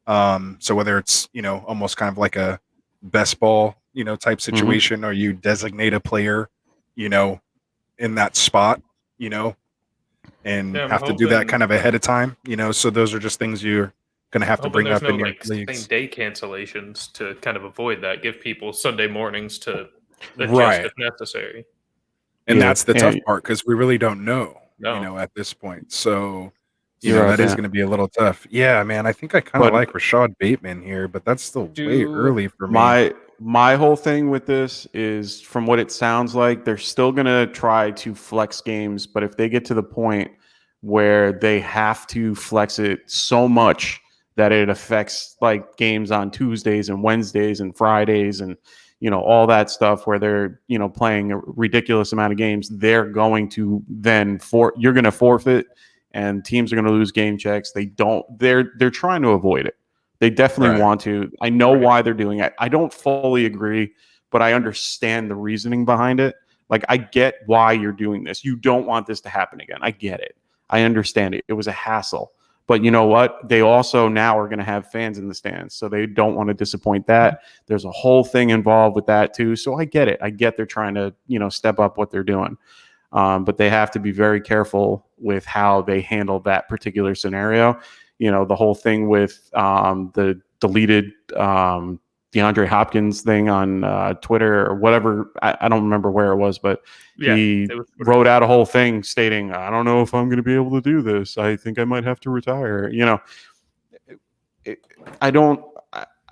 So whether it's almost kind of like a best ball type situation, or you designate a player in that spot, and have to do that kind of ahead of time, so those are just things you're going to have to bring up in your leagues. Same day cancellations to kind of avoid that. Give people Sunday mornings to adjust if necessary. And that's the tough part, because we really don't know, at this point. So, that is going to be a little tough. Yeah, man, I think I kind of like Rashad Bateman here, but that's still way early for me. My whole thing with this is, from what it sounds like, they're still going to try to flex games, but if they get to the point where they have to flex it so much that it affects like games on Tuesdays and Wednesdays and Fridays and all that stuff, where they're playing a ridiculous amount of games, they're going to then you're going to forfeit, and teams are going to lose game checks. They're trying to avoid it. They definitely want to. I know why they're doing it. I don't fully agree, but I understand the reasoning behind it. Like, I get why you're doing this. You don't want this to happen again. I get it. I understand it. It was a hassle. But you know what? They also now are going to have fans in the stands, so they don't want to disappoint that. There's a whole thing involved with that too. So I get it. I get they're trying to, step up what they're doing. But they have to be very careful with how they handle that particular scenario. The whole thing with the deleted DeAndre Hopkins thing on Twitter or whatever. I don't remember where it was, but he wrote out a whole thing stating, I don't know if I'm going to be able to do this. I think I might have to retire. I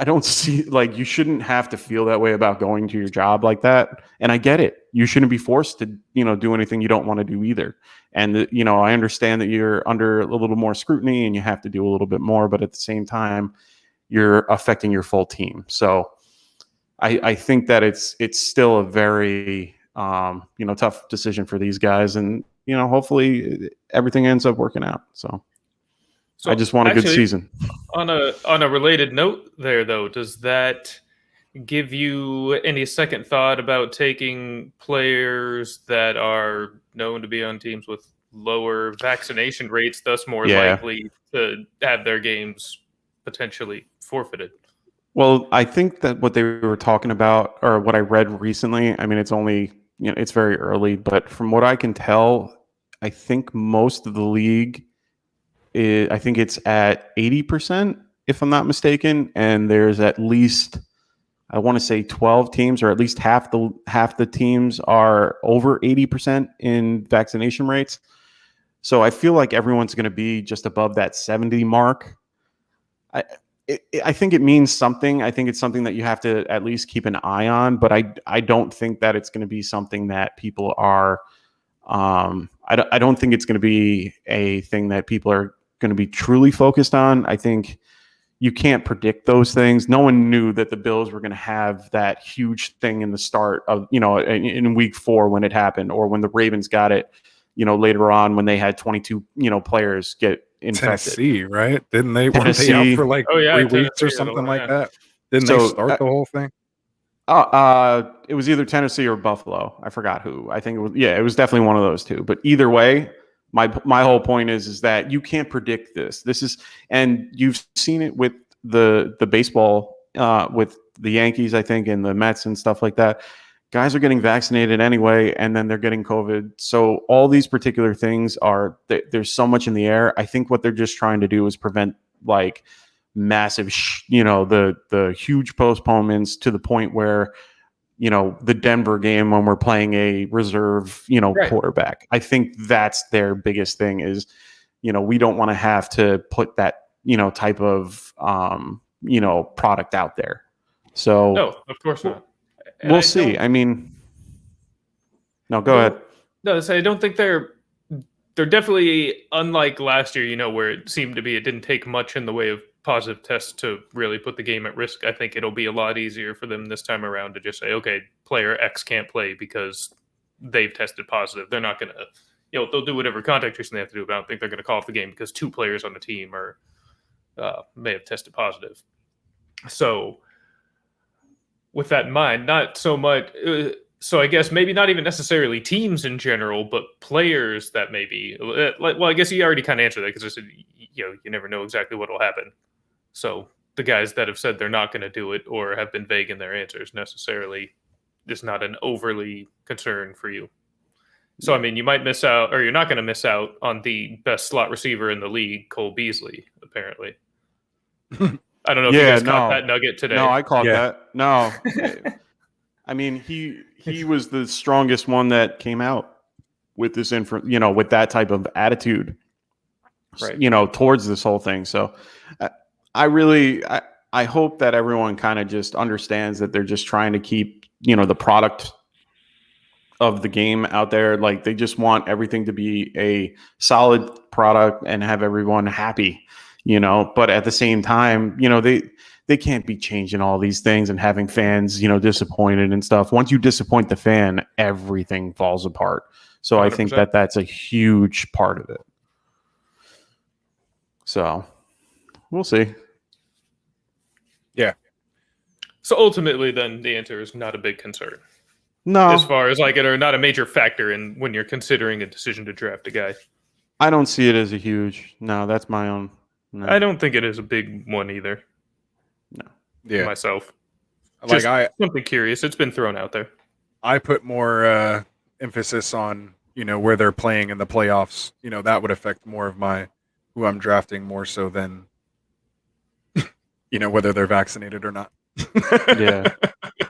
I don't see, like, you shouldn't have to feel that way about going to your job like that. And I get it. You shouldn't be forced to, do anything you don't want to do either. And, I understand that you're under a little more scrutiny and you have to do a little bit more, but at the same time, you're affecting your full team. So I think that it's still a very, tough decision for these guys. And, hopefully everything ends up working out. So I just want a good season. On a related note there, though, does that give you any second thought about taking players that are known to be on teams with lower vaccination rates, thus more likely to have their games potentially forfeited? Well, I think that what they were talking about, or what I read recently, I mean, it's only, it's very early, but from what I can tell, I think most of the league I think it's at 80%, if I'm not mistaken, and there's at least, I want to say 12 teams, or at least half the teams are over 80% in vaccination rates. So I feel like everyone's going to be just above that 70 mark. I think it means something. I think it's something that you have to at least keep an eye on, but I don't think that it's going to be something that people are. I don't think it's going to be a thing that people are going to be truly focused on. I think you can't predict those things. No one knew that the Bills were going to have that huge thing in the start of, in week 4 when it happened, or when the Ravens got it, later on when they had 22, players get infected. Tennessee, right? Weren't they out for like 3 weeks or something like that? Didn't they start the whole thing? It was either Tennessee or Buffalo. I forgot who. I think it was definitely one of those two. But either way, my whole point is that you can't predict this. And you've seen it with the baseball, with the Yankees, I think, and the Mets and stuff like that. Guys are getting vaccinated anyway, and then they're getting COVID. So all these particular things there's so much in the air. I think what they're just trying to do is prevent like massive, the huge postponements to the point where, the Denver game when we're playing a reserve, quarterback. I think that's their biggest thing is, we don't want to have to put that, type of, product out there. So no, of course not. We'll see. I mean, no, go ahead. No, I don't think they're definitely unlike last year, where it seemed to be it didn't take much in the way of positive tests to really put the game at risk. I think it'll be a lot easier for them this time around to just say, okay, player X can't play because they've tested positive. They're not going to, they'll do whatever contact tracing they have to do, but I don't think they're going to call off the game because 2 players on the team may have tested positive. So with that in mind, not so much. So I guess maybe not even necessarily teams in general, but players that maybe. Well, I guess you already kind of answered that because I said, you never know exactly what will happen. So the guys that have said they're not going to do it or have been vague in their answers necessarily is not an overly concern for you. So, I mean, you might miss out, or you're not going to miss out on the best slot receiver in the league, Cole Beasley, apparently. I don't know if you guys caught that nugget today. No, I caught that. No. I mean, he was the strongest one that came out with this with that type of attitude, right, towards this whole thing. So I hope that everyone kind of just understands that they're just trying to keep, the product of the game out there. Like, they just want everything to be a solid product and have everyone happy, but at the same time, they can't be changing all these things and having fans, disappointed and stuff. Once you disappoint the fan, everything falls apart. So 100%. I think that that's a huge part of it. So we'll see. Yeah. So ultimately, then, the answer is not a big concern. No. As far as or not a major factor in when you're considering a decision to draft a guy. I don't see it as a huge. No, that's my own. No. I don't think it is a big one either. No. Yeah. Myself. Something curious. It's been thrown out there. I put more emphasis on, where they're playing in the playoffs. That would affect more of who I'm drafting more so than, whether they're vaccinated or not. Yeah.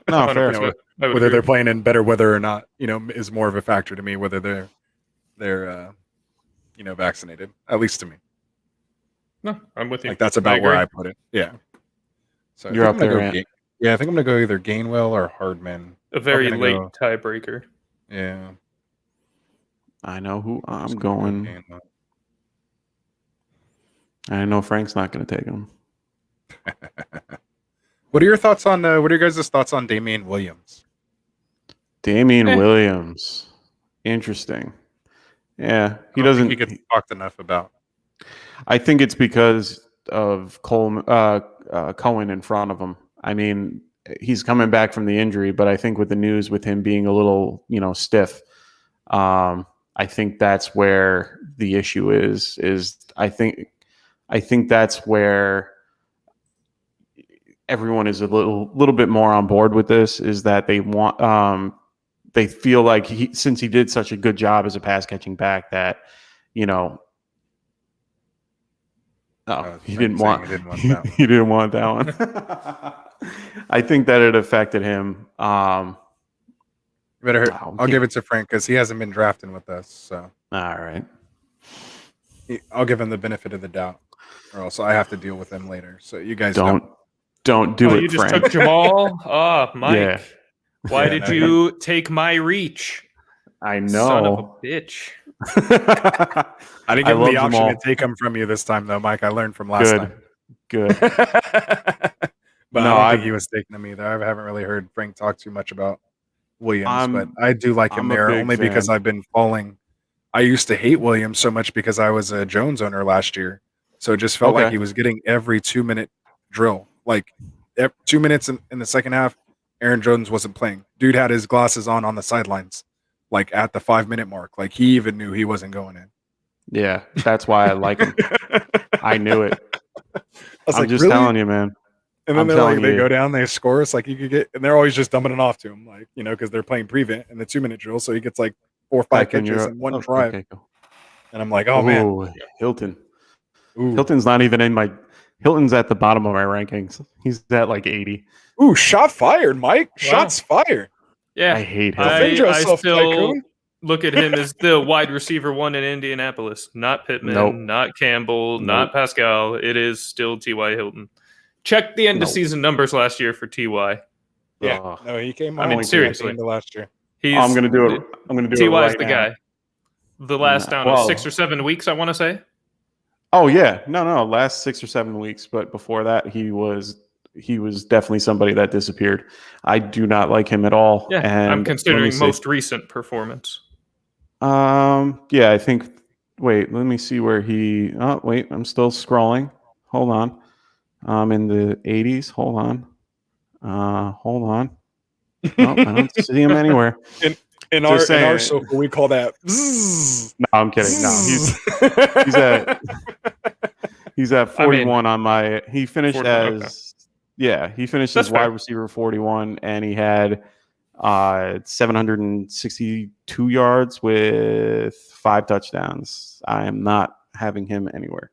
No, fair. Whether they're playing in better weather or not, is more of a factor to me, whether they're vaccinated, at least to me. No, I'm with you. Like, that's about where I put it. Yeah. So You're I up think I'm there, gonna go Ant. yeah, I think I'm gonna go either Gainwell or Hardman. A very gonna late go- tiebreaker. Yeah, I know who I'm just gonna go going. Gainwell. I know Frank's not going to take him. What are your thoughts on? What are your guys' thoughts on Damian Williams? Damian Williams. Interesting. Yeah, he I don't doesn't. think he gets talked enough about. I think it's because of Cohen in front of him. I mean, he's coming back from the injury, but I think with the news with him being a little, stiff, I think that's where the issue is. I think that's where everyone is a little bit more on board with this. Is that they feel like since he did such a good job as a pass catching back that, he didn't want that one. he didn't want that one. I think that it affected him. I'll give it to Frank because he hasn't been drafting with us. So all right, I'll give him the benefit of the doubt, or else I have to deal with him later. So you guys don't do it, you just Frank. took Jamal? Mike. Yeah. Why did you take my reach? I know. Son of a bitch. I didn't give him the option Jamal. to take him from you this time, though, Mike. I learned from last time. Good. But No, I don't think he was taking him either. I haven't really heard Frank talk too much about Williams, but I do like him there only because I've been falling. I used to hate Williams so much because I was a Jones owner last year. So it just felt like he was getting every 2-minute drill. Like 2 minutes in the second half, Aaron Jones wasn't playing. Dude had his glasses on the sidelines, like at the 5-minute mark. Like he even knew he wasn't going in. Yeah, that's why I like him. I knew it. I'm just really? telling you, man. And then they go down, they score. It's like you could get, and they're always just dumping it off to him, like, because they're playing prevent in the 2-minute drill. So he gets like 4 or 5 catches in one drive. Okay, cool. And I'm like, oh, man. Hilton. Hilton's not even in my. Hilton's at the bottom of my rankings. He's at like 80. Ooh, shot fired, Mike. Wow. Shots fired. Yeah. I hate him. I still look at him as the wide receiver one in Indianapolis. Not Pittman, not Campbell, not Pascal. It is still T.Y. Hilton. Check the end of season numbers last year for T.Y. Yeah. No, he came on. I mean, seriously. Last year. I'm going to do it. I'm going to do T.Y. it is the guy. The last 6 or 7 weeks, I want to say. Oh yeah, no, last 6 or 7 weeks, but before that, he was definitely somebody that disappeared. I do not like him at all. Yeah, and I'm considering most recent performance. Yeah, I think. Wait, let me see where he. Oh, wait, I'm still scrolling. Hold on. I'm in the 80s. Hold on. No, I don't see him anywhere. In our circle, we call that. Bzzz. No, I'm kidding. No, he's at 41 on my. He finished 40, as he finished as wide receiver 41, and he had 762 yards with 5 touchdowns. I am not having him anywhere.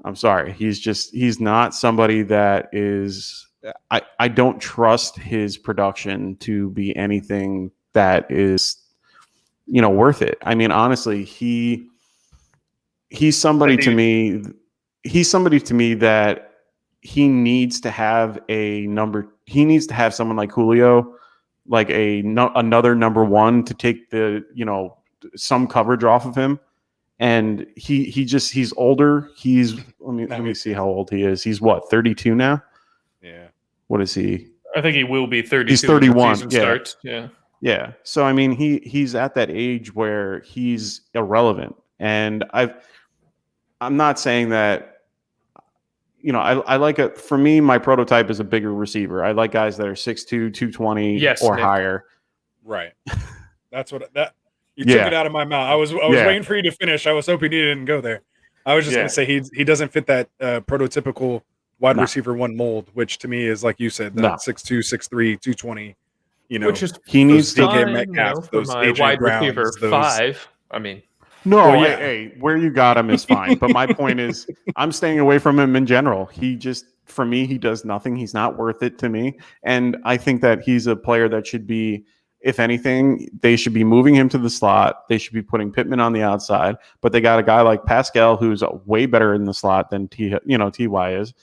I'm sorry. He's not somebody that is. I don't trust his production to be anything that is, worth it. I mean, honestly, he's somebody to me. He's somebody to me that he needs to have a number. He needs to have someone like Julio, like another number one to take the some coverage off of him. And he's older. Let me see how old he is. He's what, 32 now? Yeah. What is he? I think he will be 32. He's 31. Season starts. Yeah. Yeah. So I mean, he's at that age where he's irrelevant, and I'm not saying that. I like it. For me, my prototype is a bigger receiver. I like guys that are 6'2", 220 or higher. Right. That's what that. You took it out of my mouth. I was waiting for you to finish. I was hoping you didn't go there. I was just going to say he doesn't fit that prototypical wide receiver one mold, which to me is, like you said, that 6'2", 6'3", 220. Which is he needs to get Metcalf, for my wide receiver 5. I mean, hey, where you got him is fine. But my point is, I'm staying away from him in general. For me, he does nothing. He's not worth it to me, and I think that he's a player that should be. If anything, they should be moving him to the slot. They should be putting Pittman on the outside. But they got a guy like Pascal who's way better in the slot than Ty is.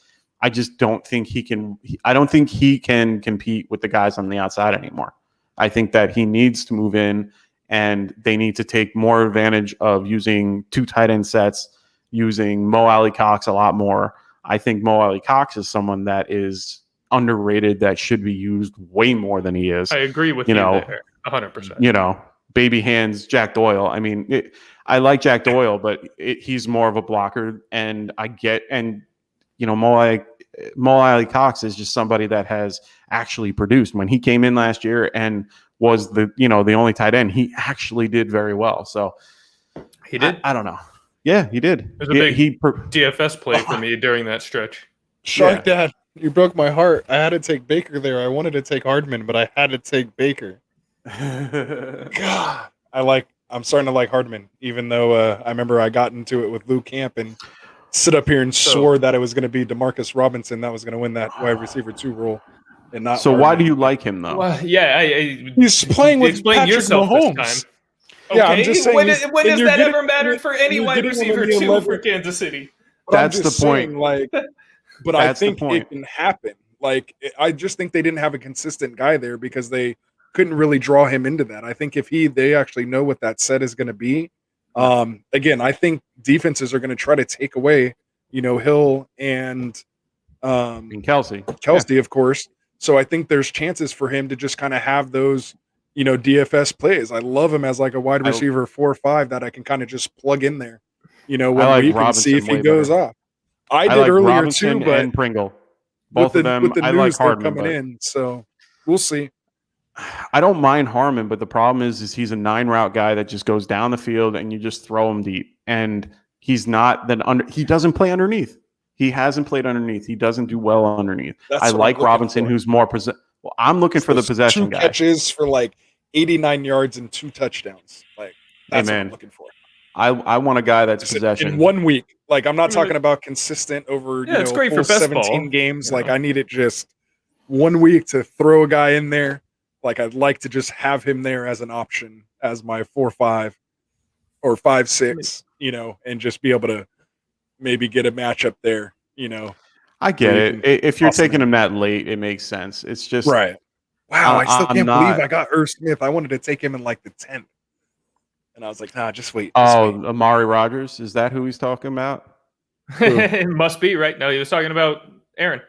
I just don't think he can. I don't think he can compete with the guys on the outside anymore. I think that he needs to move in, and they need to take more advantage of using 2 tight end sets, using Mo Alley Cox a lot more. I think Mo Alley Cox is someone that is underrated, that should be used way more than he is. I agree with you there, 100%. Baby hands Jack Doyle. I mean, I like Jack Doyle, but he's more of a blocker, and Mo Alley Cox is just somebody that has actually produced. When he came in last year and was the only tight end, he actually did very well. So he did. I don't know. Yeah, he did. It was a big DFS play for me during that stretch. Shark Dad, you broke my heart. I had to take Baker there. I wanted to take Hardman, but I had to take Baker. God, I'm starting to like Hardman, even though I remember I got into it with Lou Camp and sit up here and swore that it was going to be Demarcus Robinson that was going to win that wide receiver 2 role, and not. So why do you like him though? Well, yeah, he's playing with Patrick Mahomes. This time. Okay. Yeah, I'm just saying. When has that ever mattered for any wide receiver 2 for Kansas City? That's the point. But I think it can happen. I just think they didn't have a consistent guy there because they couldn't really draw him into that. I think if they actually know what that set is going to be. Again, I think defenses are going to try to take away, Hill and Kelsey, of course. So I think there's chances for him to just kind of have those, DFS plays. I love him as like a wide receiver 4 or 5 that I can kind of just plug in there, when we can see if he goes off. I did like earlier Robinson too, but and Pringle, both of them. With the I news like Hardman coming in, so we'll see. I don't mind Harmon, but the problem is he's a 9-route guy that just goes down the field and you just throw him deep. And he's not he doesn't play underneath. He hasn't played underneath. He doesn't do well underneath. I like Robinson, who's more well, I'm looking for the possession 2 guy. Catches for 89 yards and 2 touchdowns. That's what I'm looking for. I want a guy that's possession in 1 week. I'm not talking about consistent over it's great full for best 17 ball. games. I need it just 1 week to throw a guy in there. I'd like to just have him there as an option as my 4-5 or 5-6, and just be able to maybe get a matchup there, I get it. If you're taking him that late, it makes sense. It's just right. Wow, I still can't believe I got Irv Smith. I wanted to take him in the 10th. And I was like, nah, just wait. Amari Rodgers. Is that who he's talking about? It must be, right? No, he was talking about Aaron.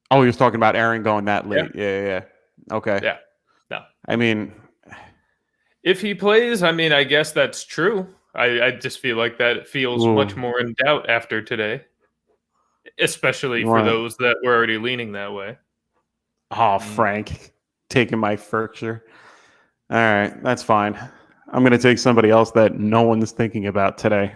Oh, he was talking about Aaron going that late. Yeah. Okay. Yeah. No. I mean, if he plays, I guess that's true. I just feel like that feels much more in doubt after today, especially for those that were already leaning that way. Oh, Frank, taking my Berkshire. All right, that's fine. I'm going to take somebody else that no one's thinking about today.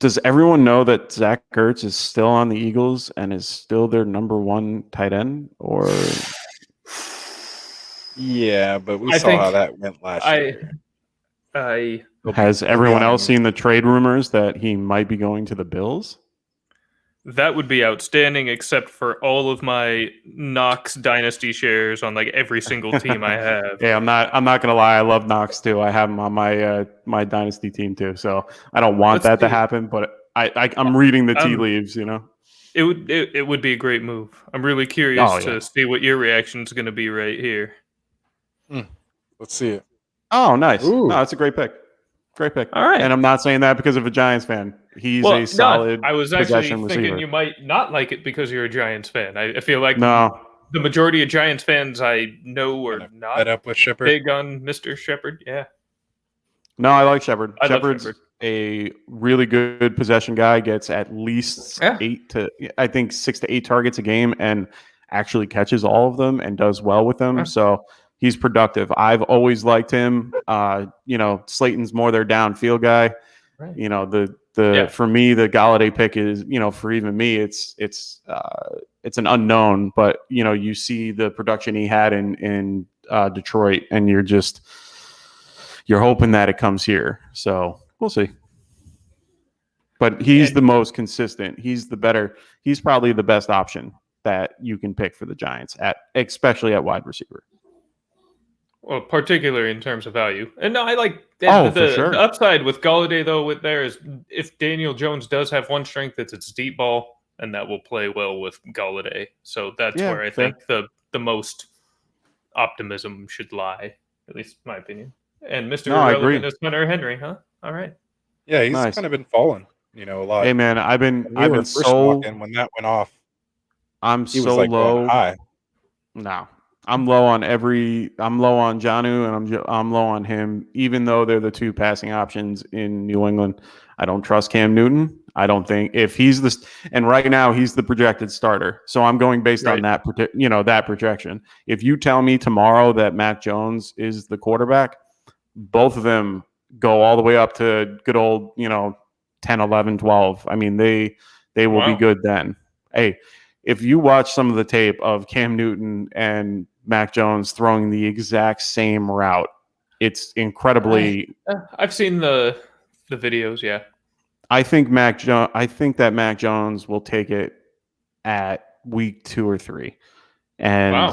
Does everyone know that Zach Ertz is still on the Eagles and is still their number 1 tight end? Or yeah, but we saw how that went last year. Has everyone else seen the trade rumors that he might be going to the Bills? That would be outstanding, except for all of my Knox dynasty shares on every single team I have. Yeah, I'm not gonna lie. I love Knox too. I have him on my my dynasty team too. So I don't want that to happen, but I'm reading the tea leaves. It would be a great move. I'm really curious to see what your reaction is going to be right here. Let's see it. Oh, nice. Ooh. No, it's a great pick. Great pick. All right. And I'm not saying that because of a Giants fan. He's a solid I was actually thinking receiver. You might not like it because you're a Giants fan. I feel like the majority of Giants fans I know are not fed up with Shepard. Big on Mr. Shepard. Yeah. No, I like Shepard. Shepard's a really good possession guy. Gets at least 6 to 8 targets a game and actually catches all of them and does well with them. So he's productive. I've always liked him. Slayton's more their downfield guy. Right. For me, the Galladay pick is, for even me, it's an unknown. But you see the production he had in Detroit, and you're hoping that it comes here. So we'll see. But he's the most consistent. He's probably the best option that you can pick for the Giants especially at wide receiver. Well, particularly in terms of value. And no, I like for sure. the upside with Galladay, though, with there is if Daniel Jones does have one strength, it's deep ball, and that will play well with Galladay. So that's where I think the most optimism should lie, at least in my opinion. And Mr. Irrelevant is Hunter Henry, huh? All right. Yeah, he's kind of been falling, a lot. Hey man, I've been walking when that went off. He was like low. High. No, I'm low on Jonnu, and I'm low on him. Even though they're the two passing options in New England, I don't trust Cam Newton. I don't think if he's and right now he's the projected starter. So I'm going based on that, that projection. If you tell me tomorrow that Mac Jones is the quarterback, both of them go all the way up to good old, 10, 11, 12. I mean, they will be good then. Hey, if you watch some of the tape of Cam Newton and Mac Jones throwing the exact same route, it's incredibly. I've seen the videos. Yeah, I think that Mac Jones will take it at week 2 or 3, and I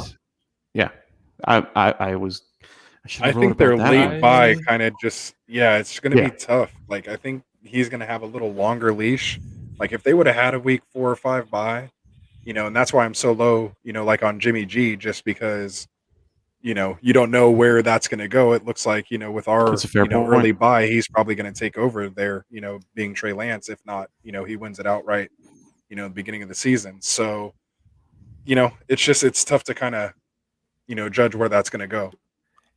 think their late buy kind of just it's going to be tough. Like I think he's going to have a little longer leash. Like if they would have had a week 4 or 5 buy. And that's why I'm so low, like on Jimmy G, just because, you don't know where that's going to go. It looks like, with our, early buy, he's probably going to take over there, being Trey Lance. If not, he wins it outright, at the beginning of the season. So, it's tough to kind of, judge where that's going to go.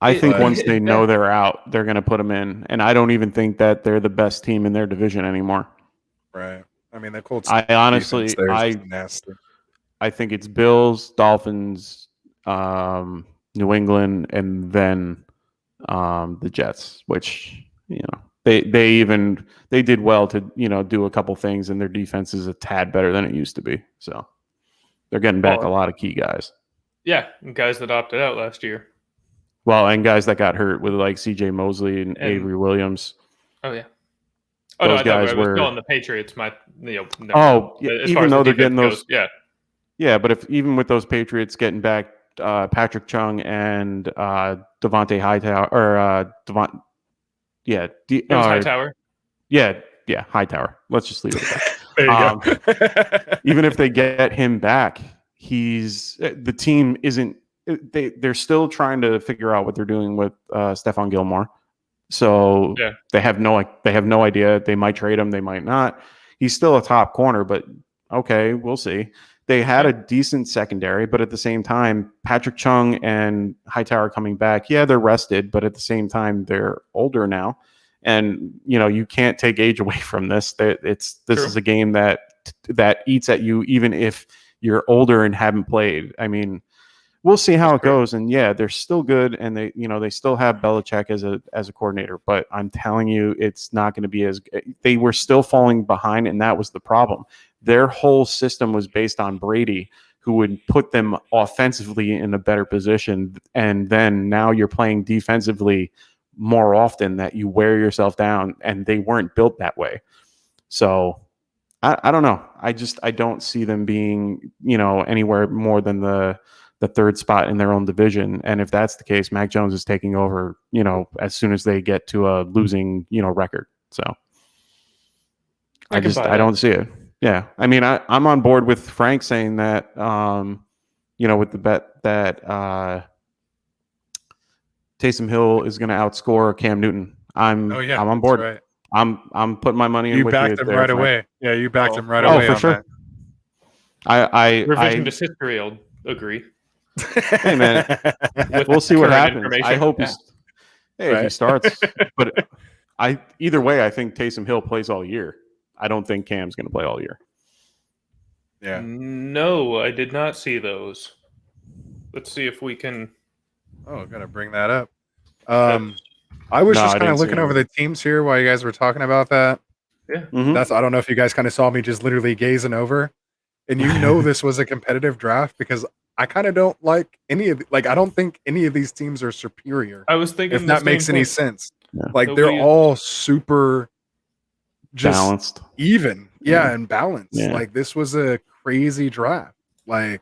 I think once they know they're out, they're going to put them in. And I don't even think that they're the best team in their division anymore. Right. I mean, the Colts. I think it's Bills, Dolphins, New England, and then the Jets, which they did well to do a couple things, and their defense is a tad better than it used to be. So they're getting back a lot of key guys. Yeah, and guys that opted out last year. Well, and guys that got hurt with like C.J. Mosley and Avery Williams. Oh yeah. Oh those no, I guys was were calling the Patriots. Even though they're getting those, goes, yeah. But even with those Patriots getting back Patrick Chung and Devontae Hightower or Hightower. Yeah, Hightower. Let's just leave it at that. There you go. Even if they get him back, the team isn't. They're still trying to figure out what they're doing with Stephon Gilmore. So they have no idea. They might trade him, they might not. He's still a top corner, but okay, we'll see. They had a decent secondary, but at the same time, Patrick Chung and Hightower coming back, they're rested, but at the same time, they're older now. And you can't take age away from this. This is a game that eats at you, even if you're older and haven't played. I mean, we'll see how it goes. And they're still good, and they still have Belichick as a coordinator. But I'm telling you, it's not going to be they were still falling behind, and that was the problem. Their whole system was based on Brady, who would put them offensively in a better position. And then now you're playing defensively more often, that you wear yourself down, and they weren't built that way. So I don't know. I don't see them being, anywhere more than the third spot in their own division. And if that's the case, Mac Jones is taking over, as soon as they get to a losing, record. So I don't see it. Yeah. I mean, I'm on board with Frank saying that, with the bet that Taysom Hill is going to outscore Cam Newton. I'm on board. Right. I'm putting my money in. You backed him right away. Yeah, you backed him right away. Oh, for sure. That. Revision to history, I'll agree. Hey man, we'll see what happens. I hope if he starts. But either way, I think Taysom Hill plays all year. I don't think Cam's going to play all year. Yeah. No, I did not see those. Let's see if we can. Oh, gotta bring that up. I was just kind of looking over the teams here while you guys were talking about that. Yeah. Mm-hmm. I don't know if you guys kind of saw me just literally gazing over, and this was a competitive draft because I kind of don't like any of I don't think any of these teams are superior. I was thinking if that makes any sense. Yeah. They're all super just balanced, even, and balanced. Yeah. This was a crazy draft. I'm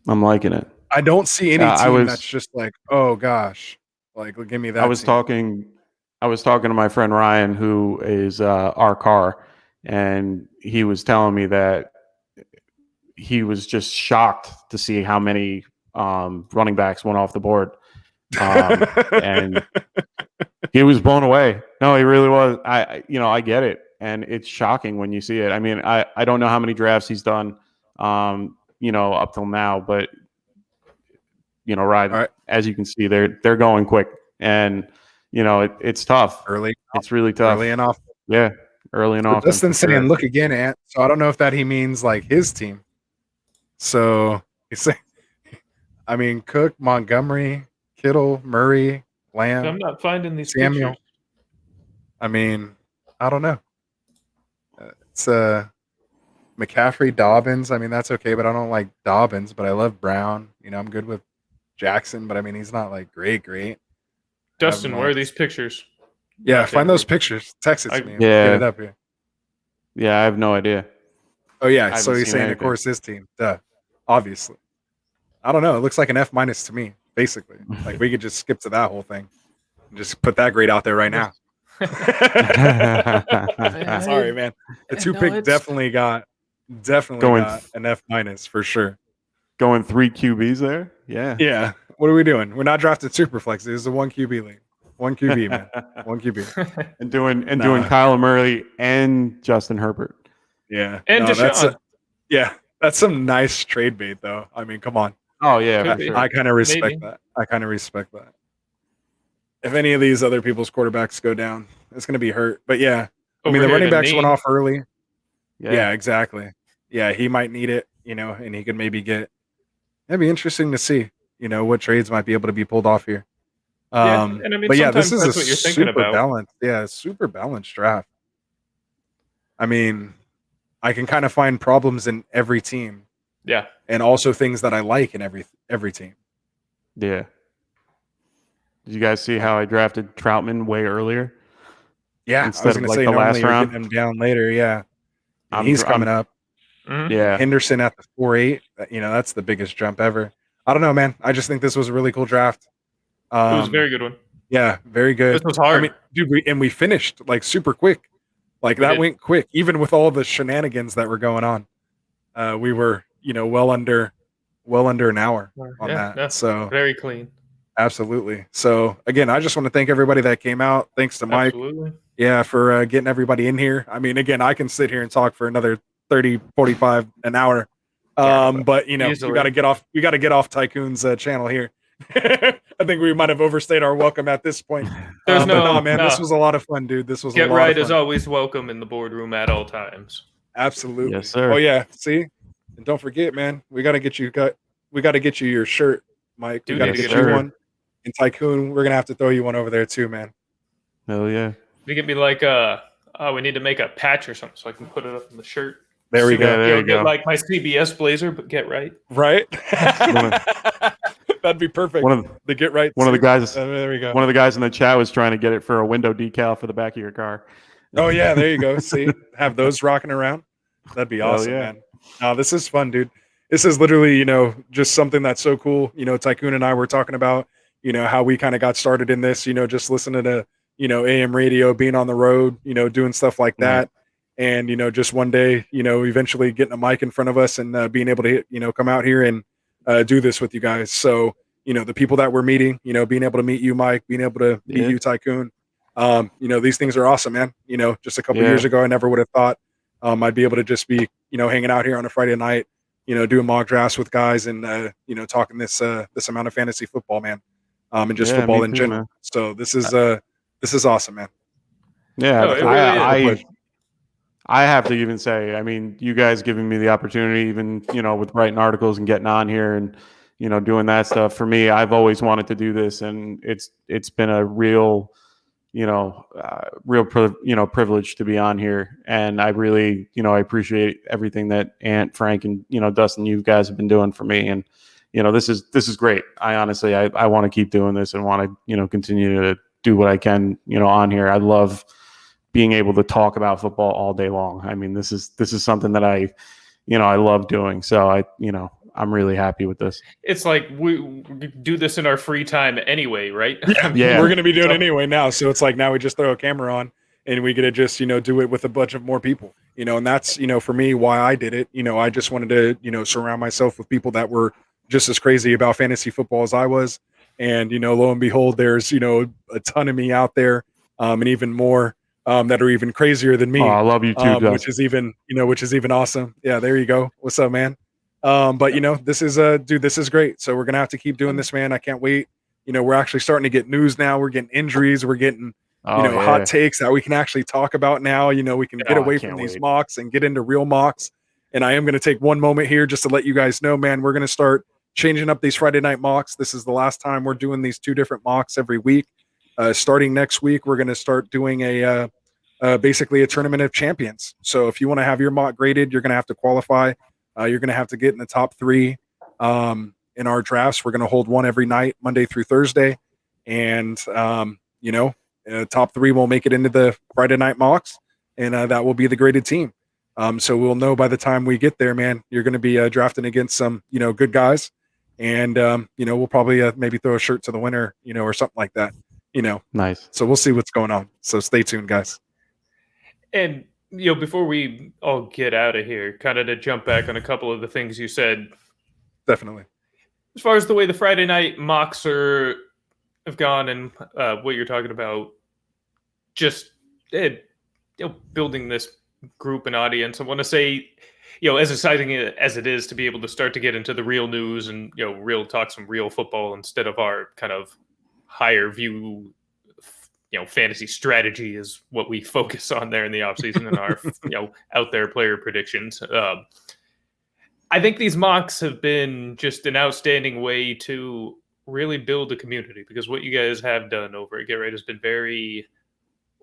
liking it. I don't see any I team was- that's just like, oh gosh, like give me that. I was team. talking to my friend Ryan, who is RCarr, and he was telling me that he was just shocked to see how many running backs went off the board, and he was blown away. No, he really was. I get it, and it's shocking when you see it. I mean, I don't know how many drafts he's done, up till now, but Right. as you can see, they're going quick, and it's tough. early, It's really tough. early and often. Yeah, early and So often. Dustin's for sure. saying, look again, Ant. So I don't know if that he means like his team. So he's saying, I mean, Cook, Montgomery, Kittle, Murray, Lamb. I'm not finding these Samuel. pictures. I mean, I don't know. It's McCaffrey, Dobbins. I mean, that's okay, but I don't like Dobbins, but I love Brown. I'm good with Jackson, but I mean, he's not like great. Dustin, I'm where are like- these pictures? Yeah, Not find there. those pictures. Text it to me. Yeah. Get it up here. Yeah, I have no idea. Oh yeah, I so haven't he's seen saying, anything. of course, his team. Duh. Obviously. I don't know. It looks like an F- to me, basically. Like we could just skip to that whole thing and just put that grade out there right now. Sorry, man. The two No, pick it's- definitely got Going- an F- for sure. Going 3 QBs there. Yeah. Yeah. What are we doing? We're not drafting Superflex. This is a 1 QB league. 1 QB, man. 1 QB. and doing Nah. Kyler Murray and Justin Herbert. Yeah. And Deshaun. That's some nice trade bait, though. I mean, come on. Oh yeah, Could for be. sure. I kind of respect Maybe. that. If any of these other people's quarterbacks go down, it's going to be hurt. But yeah, I mean, Over the here running to backs went knee. off early. Yeah, exactly. Yeah, he might need it, and he could maybe get. It'd be interesting to see, what trades might be able to be pulled off here. Yeah, and I mean, but yeah, this sometimes is that's a what you're thinking super about. balanced. Yeah, super balanced draft. I mean, I can kind of find problems in every team, Yeah. and also things that I like in every team. Yeah. Did you guys see how I drafted Troutman way earlier? Yeah, Instead I was of, going to like, say the normally last you're round? getting him down later. Yeah, and he's coming up. Mhm. Yeah. Henderson at the 4.8. That's the biggest jump ever. I don't know, man. I just think this was a really cool draft. It was a very good one. Yeah, very good. This was hard. I mean, dude, we finished like super quick. Like We that did. went quick, even with all the shenanigans that were going on. We were, well under an hour on Yeah, that. yeah. So Very clean. absolutely. So again, I just want to thank everybody that came out. Thanks to Mike, Absolutely. yeah, for getting everybody in here. I mean, again, I can sit here and talk for another 30, 45 an hour. But we Easily. got to get off. We got to get off Tycoon's channel here. I think we might have overstayed our welcome at this point. There's But no, man. no. This was a lot of fun, dude. This was Get a lot right of is fun. always welcome in the boardroom at all times. Absolutely. Yes, sir. Oh yeah. See, and don't forget, man. We got to get you. We got to get you your shirt, Mike. We Do got to need to get get you a shirt. one. And Tycoon, we're gonna have to throw you one over there too, man. Hell yeah. We could be like, we need to make a patch or something so I can put it up in the shirt. There we So go. there you'll you get go. like my CBS blazer, but get right. Right. One That'd be perfect. One of The get right. one of the suit. guys There we go. one of the guys in the chat was trying to get it for a window decal for the back of your car. Oh yeah, there you go. See, have those rocking around. That'd be Hell awesome, yeah. man. No, this is fun, dude. This is literally, just something that's so cool. Tycoon and I were talking about, how we kind of got started in this. Just listening to, AM radio, being on the road, doing stuff like that, and just one day, eventually getting a mic in front of us and being able to, come out here and do this with you guys. So, the people that we're meeting, being able to meet you, Mike, being able to meet Yeah. you, Tycoon. These things are awesome, man. Just a couple Yeah. years ago, I never would have thought I'd be able to just be, hanging out here on a Friday night, doing mock drafts with guys and, talking this amount of fantasy football, man. And just Yeah, football me in too, general. man. So this is awesome, man. Yeah, No, it really is. I have to even say, I mean, you guys giving me the opportunity, even with writing articles and getting on here and doing that stuff. For me, I've always wanted to do this, and it's been a real privilege to be on here. And I really I appreciate everything that Ant, Frank, and Dustin, you guys have been doing for me. And this is great. I honestly I want to keep doing this and want to continue to do what I can on here. I love being able to talk about football all day long. I mean, this is something that I love doing. So I'm really happy with this. It's like we do this in our free time anyway, right? Yeah. We're going to be doing it anyway now. So it's like now we just throw a camera on and we get to just, do it with a bunch of more people, and that's, for me, why I did it. I just wanted to, surround myself with people that were just as crazy about fantasy football as I was. And, lo and behold, there's, a ton of me out there, and even more that are even crazier than me. Oh, I love you too, which is even, awesome. Yeah, there you go. What's up, man? But this is dude, this is great. So we're gonna have to keep doing this, man. I can't wait. We're actually starting to get news now. We're getting injuries. We're getting hot takes that we can actually talk about now. We can get away from these mocks and get into real mocks. And I am going to take one moment here just to let you guys know, man, we're going to start changing up these Friday night mocks. This is the last time we're doing these 2 different mocks every week. Starting next week, we're going to start doing basically a tournament of champions. So if you want to have your mock graded, you're going to have to qualify. You're going to have to get in the top 3 in our drafts. We're going to hold one every night, Monday through Thursday. And, top 3 will make it into the Friday night mocks, and that will be the graded team. So we'll know by the time we get there, man, you're going to be drafting against some, good guys. And, we'll probably maybe throw a shirt to the winner, or something like that, Nice. So we'll see what's going on. So stay tuned, guys. And, before we all get out of here, kind of to jump back on a couple of the things you said. Definitely. As far as the way the Friday night mocks have gone and what you're talking about, just building this group and audience, I want to say, as exciting as it is to be able to start to get into the real news and, real talk some real football instead of our kind of higher view, fantasy strategy is what we focus on there in the offseason and our, out there player predictions. I think these mocks have been just an outstanding way to really build a community, because what you guys have done over at Get Right has been very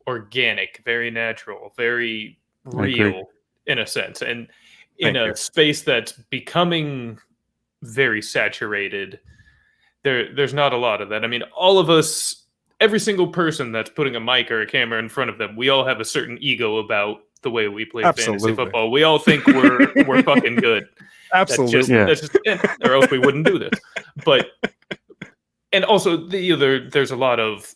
organic, very natural, very real in a sense, and in a space that's becoming very saturated. There's not a lot of that. I mean, all of us, every single person that's putting a mic or a camera in front of them, we all have a certain ego about the way we play fantasy football. We all think we're fucking good. Absolutely. That's just or else we wouldn't do this. But and also there's a lot of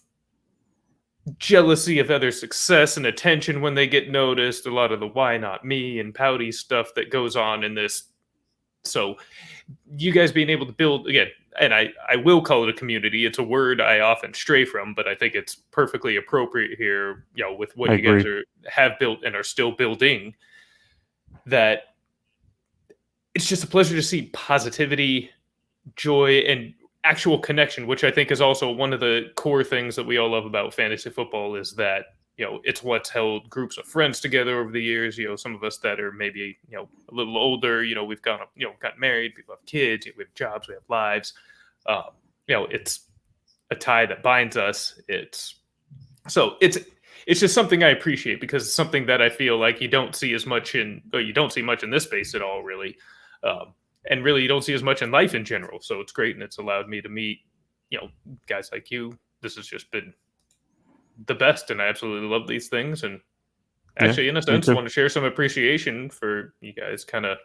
jealousy of other success and attention when they get noticed. A lot of the why not me and pouty stuff that goes on in this. So you guys being able to build again, and I will call it a community. It's a word I often stray from, but I think it's perfectly appropriate here, with what you guys have built and are still building, that it's just a pleasure to see positivity, joy, and actual connection, which I think is also one of the core things that we all love about fantasy football, is that, it's what's held groups of friends together over the years. Some of us that are maybe, a little older, we've got married, people have kids, we have jobs, we have lives. It's a tie that binds us. It's just something I appreciate, because it's something that I feel like you don't see much in this space at all, really. And really, you don't see as much in life in general. So it's great, and it's allowed me to meet, guys like you. This has just been the best, and I absolutely love these things. And actually, in a sense, want to share some appreciation for you guys, kind of,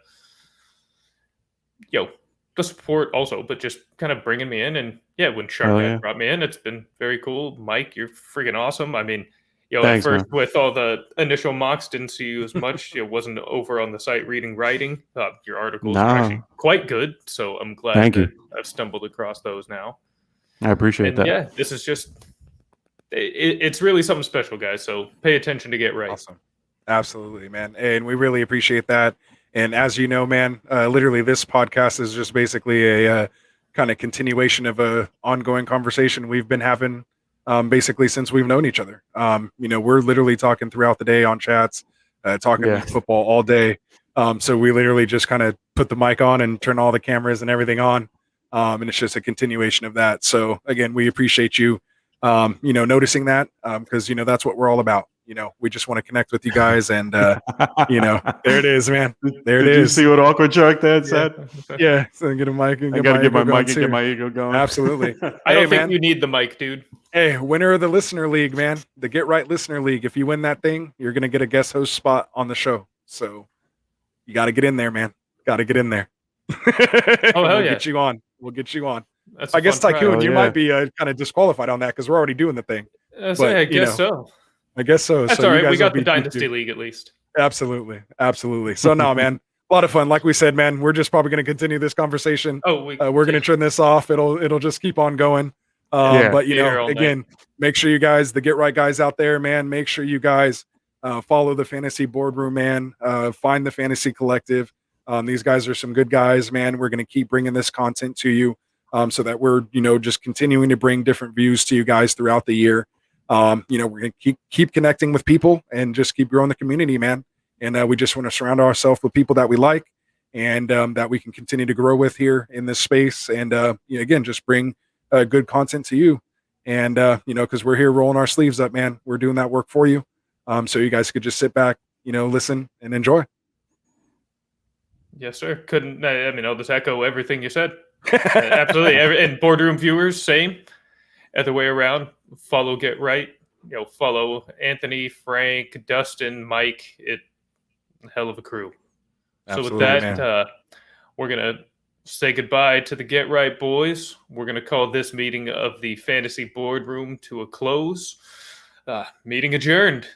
the support also, but just kind of bringing me in. And when SharkDad brought me in, it's been very cool. Mike, you're freaking awesome. I mean, Thanks, at first, man. with all the initial mocks, didn't see you as much. Wasn't over on the site writing. Your articles are actually quite good, so I'm glad that I've stumbled across those now. I appreciate that. Yeah, this is just it's really something special, guys. So pay attention to Get Right. Awesome, absolutely, man, and we really appreciate that. And as you know, man, literally this podcast is just basically a kind of continuation of a ongoing conversation we've been having. Basically since we've known each other. We're literally talking throughout the day on chats, talking football all day. So we literally just kind of put the mic on and turn all the cameras and everything on. And it's just a continuation of that. So again, we appreciate you, noticing that, because, that's what we're all about. We just want to connect with you guys, and there it is, man. There it is. Did you see what AwkwardSharkDad said? Yeah. So get a mic and I gotta get my mic and get my ego going. Absolutely. I don't think you need the mic, dude. Hey, winner of the listener league, man. The Get Right listener league. If you win that thing, you're gonna get a guest host spot on the show. So you got to get in there, man. Got to get in there. Oh, hell we'll yeah. get you on. We'll get you on. That's a I guess fun Tycoon, prize. you yeah. might be kind of disqualified on that because we're already doing the thing. But I you guess know, so. I guess so. That's So all you right. We guys will got the be Dynasty T2. League at least. Absolutely, absolutely. So no, man, a lot of fun. Like we said, man, we're just probably going to continue this conversation. Oh, We're going to turn this off. It'll just keep on going. Yeah. But you Be here know, all again, make sure you guys, the Get Right guys out there, man, make sure you guys follow the Fantasy Boardroom, man. Find the Fantasy Collective. These guys are some good guys, man. We're going to keep bringing this content to you, so that we're just continuing to bring different views to you guys throughout the year. We're going to keep connecting with people and just keep growing the community, man. And we just want to surround ourselves with people that we like and that we can continue to grow with here in this space. And again, just bring good content to you. And because we're here rolling our sleeves up, man, we're doing that work for you. So you guys could just sit back, listen and enjoy. Yes, sir. Couldn't. I mean, I'll just echo everything you said. Absolutely. And boardroom viewers, same. Other way around. Follow Get Right. Follow Anthony, Frank, Dustin, Mike. Hell of a crew. Absolutely, so with that, we're gonna say goodbye to the Get Right boys. We're gonna call this meeting of the Fantasy Boardroom to a close. Meeting adjourned.